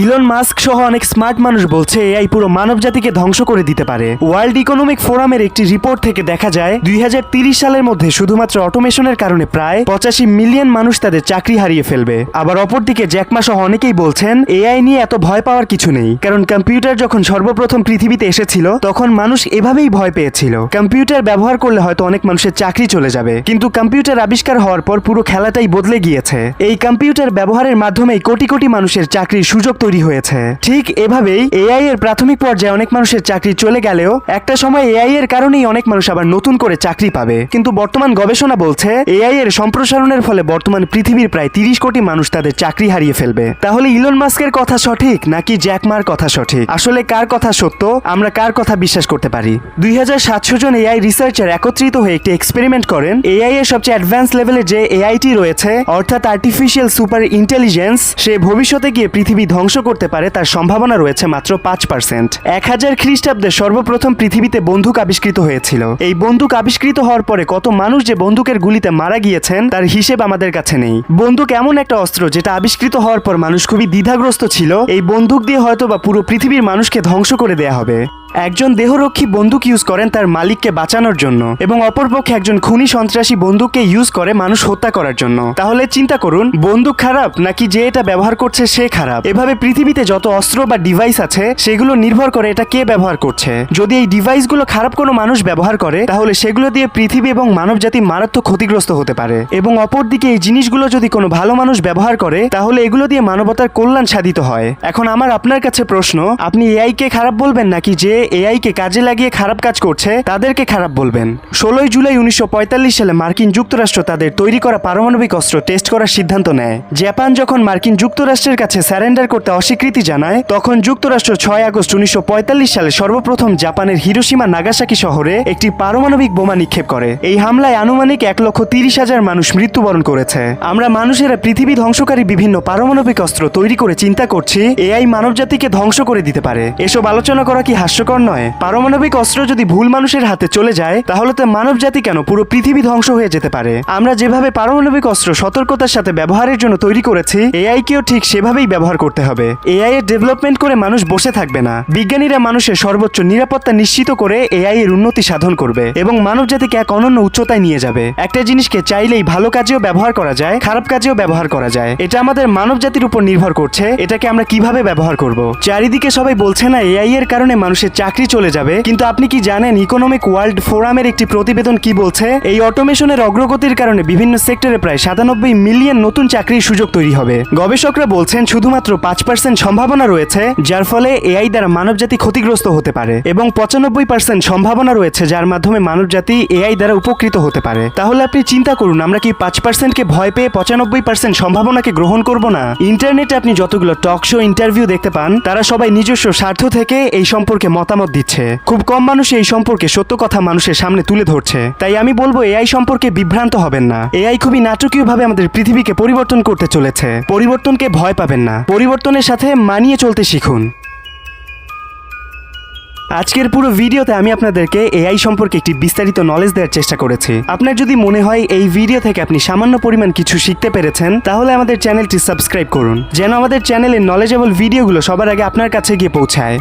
ইলন মাস্ক সহ অনেক স্মার্ট মানুষ বলছে এআই পুরো মানব জাতিকে ধ্বংস করে দিতে পারে। ওয়ার্ল্ড ইকোনমিক ফোরামের একটি রিপোর্ট থেকে দেখা যায় 2030 সালের মধ্যে শুধুমাত্র অটোমেশনের কারণে প্রায় 85 মিলিয়ন মানুষ তাদের চাকরি হারিয়ে ফেলবে। আবার অপরদিকে জ্যাকমা সহ অনেকেই বলছেন এআই নিয়ে এত ভয় পাওয়ার কিছু নেই, কারণ কম্পিউটার যখন সর্বপ্রথম পৃথিবীতে এসেছিল তখন মানুষ এভাবেই ভয় পেয়েছিল কম্পিউটার ব্যবহার করলে হয়তো অনেক মানুষের চাকরি চলে যাবে। কিন্তু কম্পিউটার আবিষ্কার হওয়ার পর পুরো খেলাটাই বদলে গিয়েছে। এই কম্পিউটার ব্যবহারের মাধ্যমেই কোটি কোটি মানুষের চাকরির সুযোগ তৈরি হয়েছে। ঠিক এভাবেই এআই এর প্রাথমিক পর্যায়ে অনেক মানুষের চাকরি চলে গেলেও একটা সময় এআই এর কারণেই অনেক মানুষ আবার নতুন করে চাকরি পাবে। কিন্তু বর্তমান গবেষণা বলছে এআই এর সম্প্রসারণের ফলে বর্তমান পৃথিবীর প্রায় 30 কোটি মানুষ তাদের চাকরি হারিয়ে ফেলবে। তাহলে ইলন মাস্কের কথা সঠিক নাকি জ্যাকমার কথা সঠিক? আসলে কার কথা সত্য, আমরা কার কথা বিশ্বাস করতে পারি? 2700 জন এআই রিসার্চার একত্রিত হয়ে একটি এক্সপেরিমেন্ট করেন। এআই এর সবচেয়ে অ্যাডভান্স লেভেলে যে এআইটি রয়েছে অর্থাৎ আর্টিফিশিয়াল সুপার ইন্টেলিজেন্স, সে ভবিষ্যতে গিয়ে পৃথিবী ধ্বংস করতে পারে তার সম্ভাবনা রয়েছে মাত্র 5%। 1000 খ্রিস্টাব্দে সর্বপ্রথম পৃথিবীতে বন্দুক আবিষ্কৃত হয়েছিল। এই বন্দুক আবিষ্কৃত হওয়ার পরে কত মানুষ যে বন্দুকের গুলিতে মারা গিয়েছেন তার হিসেব আমাদের কাছে নেই। বন্দুক এমন একটা অস্ত্র যেটা আবিষ্কৃত হওয়ার পর মানুষ খুবই দ্বিধাগ্রস্ত ছিল, এই বন্দুক দিয়ে হয়তোবা পুরো পৃথিবীর মানুষকে ধ্বংস করে দেয়া হবে। একজন দেহরক্ষী বন্দুক ইউজ করেন তার মালিককে বাঁচানোর জন্য এবং অপরপক্ষে একজন খুনি সন্ত্রাসী বন্দুককে ইউজ করে মানুষ হত্যা করার জন্য। তাহলে চিন্তা করুন, বন্দুক খারাপ নাকি যে এটা ব্যবহার করছে সে খারাপ? এভাবে পৃথিবীতে যত অস্ত্র বা ডিভাইস আছে সেগুলো নির্ভর করে এটা কে ব্যবহার করছে। যদি এই ডিভাইসগুলো খারাপ কোনো মানুষ ব্যবহার করে তাহলে সেগুলো দিয়ে পৃথিবী এবং মানবজাতি মারাত্মক ক্ষতিগ্রস্ত হতে পারে, এবং অপরদিকে এই জিনিসগুলো যদি কোনো ভালো মানুষ ব্যবহার করে তাহলে এগুলো দিয়ে মানবতার কল্যাণ সাধিত হয়। এখন আমার আপনার কাছে প্রশ্ন, আপনি এআই কে খারাপ বলবেন নাকি যে এআই কে কাজে লাগিয়ে খারাপ কাজ করছে তাদেরকে খারাপ বলবেন? 16 জুলাই 1945 সালে মার্কিন যুক্তরাষ্ট্র তাদের তৈরি করা পারমাণবিক অস্ত্র টেস্ট করার সিদ্ধান্ত নেয়। জাপান যখন মার্কিন যুক্তরাষ্ট্রের কাছে স্যারেন্ডার করতে অস্বীকৃতি জানায় তখন যুক্তরাষ্ট্র 6 আগস্ট 1945 সালে সর্বপ্রথম জাপানের হিরোশিমা নাগাসাকি শহরে একটি পারমাণবিক বোমা নিক্ষেপ করে। এই হামলায় আনুমানিক 1,30,000 মানুষ মৃত্যুবরণ করেছে। আমরা মানুষেরা পৃথিবী ধ্বংসকারী বিভিন্ন পারমাণবিক অস্ত্র তৈরি করে চিন্তা করছি এআই মানবজাতিকে ধ্বংস করে দিতে পারে। এসব আলোচনা করা কি হাস্যকর নয়? পারমাণবিক অস্ত্র যদি ভুল মানুষের হাতে চলে যায় তাহলে তো মানব জাতি কেন পুরো পৃথিবী ধ্বংস হয়ে যেতে পারে। আমরা যেভাবে পারমাণবিক অস্ত্র সতর্কতার সাথে ব্যবহারের জন্য তৈরি করেছি এআই কেও ঠিক সেভাবেই ব্যবহার করতে হবে। এআই এর ডেভেলপমেন্ট করে মানুষ বসে থাকবে না। বিজ্ঞানীরা মানুষের সর্বোচ্চ নিরাপত্তা নিশ্চিত করে এআই এর উন্নতি সাধন করবে এবং মানব জাতিকে এক অনন্য উচ্চতায় নিয়ে যাবে। একটা জিনিসকে চাইলেই ভালো কাজেও ব্যবহার করা যায়, খারাপ কাজেও ব্যবহার করা যায়। এটা আমাদের মানব জাতির উপর নির্ভর করছে এটাকে আমরা কিভাবে ব্যবহার করব। চারিদিকে সবাই বলছে না এআই এর কারণে মানুষের চাকরি চলে যাবে, কিন্তু আপনি কি জানেন ইকোনমিক ওয়ার্ল্ড ফোরামের একটি প্রতিবেদন কি বলছে? এই অটোমেশনের অগ্রগতির কারণে বিভিন্ন সেক্টরে প্রায় 97 মিলিয়ন নতুন চাকরির সুযোগ তৈরি হবে। গবেষকরা বলছেন শুধুমাত্র 5% সম্ভাবনা রয়েছে যার ফলে এআই দ্বারা মানবজাতি ক্ষতিগ্রস্ত হতে পারে এবং 95% সম্ভাবনা রয়েছে যার মাধ্যমে মানবজাতি এআই দ্বারা উপকৃত হতে পারে। তাহলে আপনি চিন্তা করুন, আমরা কি 5%কে ভয় পেয়ে 95% সম্ভাবনাকে গ্রহণ করব না? ইন্টারনেটে আপনি যতগুলো টক শো ইন্টারভিউ দেখতে পান তারা সবাই নিজস্ব স্বার্থ থেকে এই সম্পর্কে মতামত দিচ্ছে। খুব কম মানুষ এই সম্পর্কে সত্য কথা মানুষের সামনে তুলে ধরছে। তাই আমি বলবো এআই সম্পর্কে বিভ্রান্ত হবেন না। এআই খুবই নাটকীয়ভাবে আমাদের পৃথিবীকে পরিবর্তন করতে চলেছে। পরিবর্তনকে ভয় পাবেন না, পরিবর্তনের সাথে মানিয়ে চলতে শিখুন। আজকের পুরো ভিডিওতে আমি আপনাদেরকে এআই সম্পর্কে একটি বিস্তারিত নলেজ দেওয়ার চেষ্টা করেছি। আপনার যদি মনে হয় এই ভিডিও থেকে আপনি সামান্য পরিমাণ কিছু শিখতে পেরেছেন, তাহলে আমাদের চ্যানেলটি সাবস্ক্রাইব করুন, যেন আমাদের চ্যানেলের নলেজেবল ভিডিওগুলো সবার আগে আপনার কাছে গিয়ে পৌঁছায়।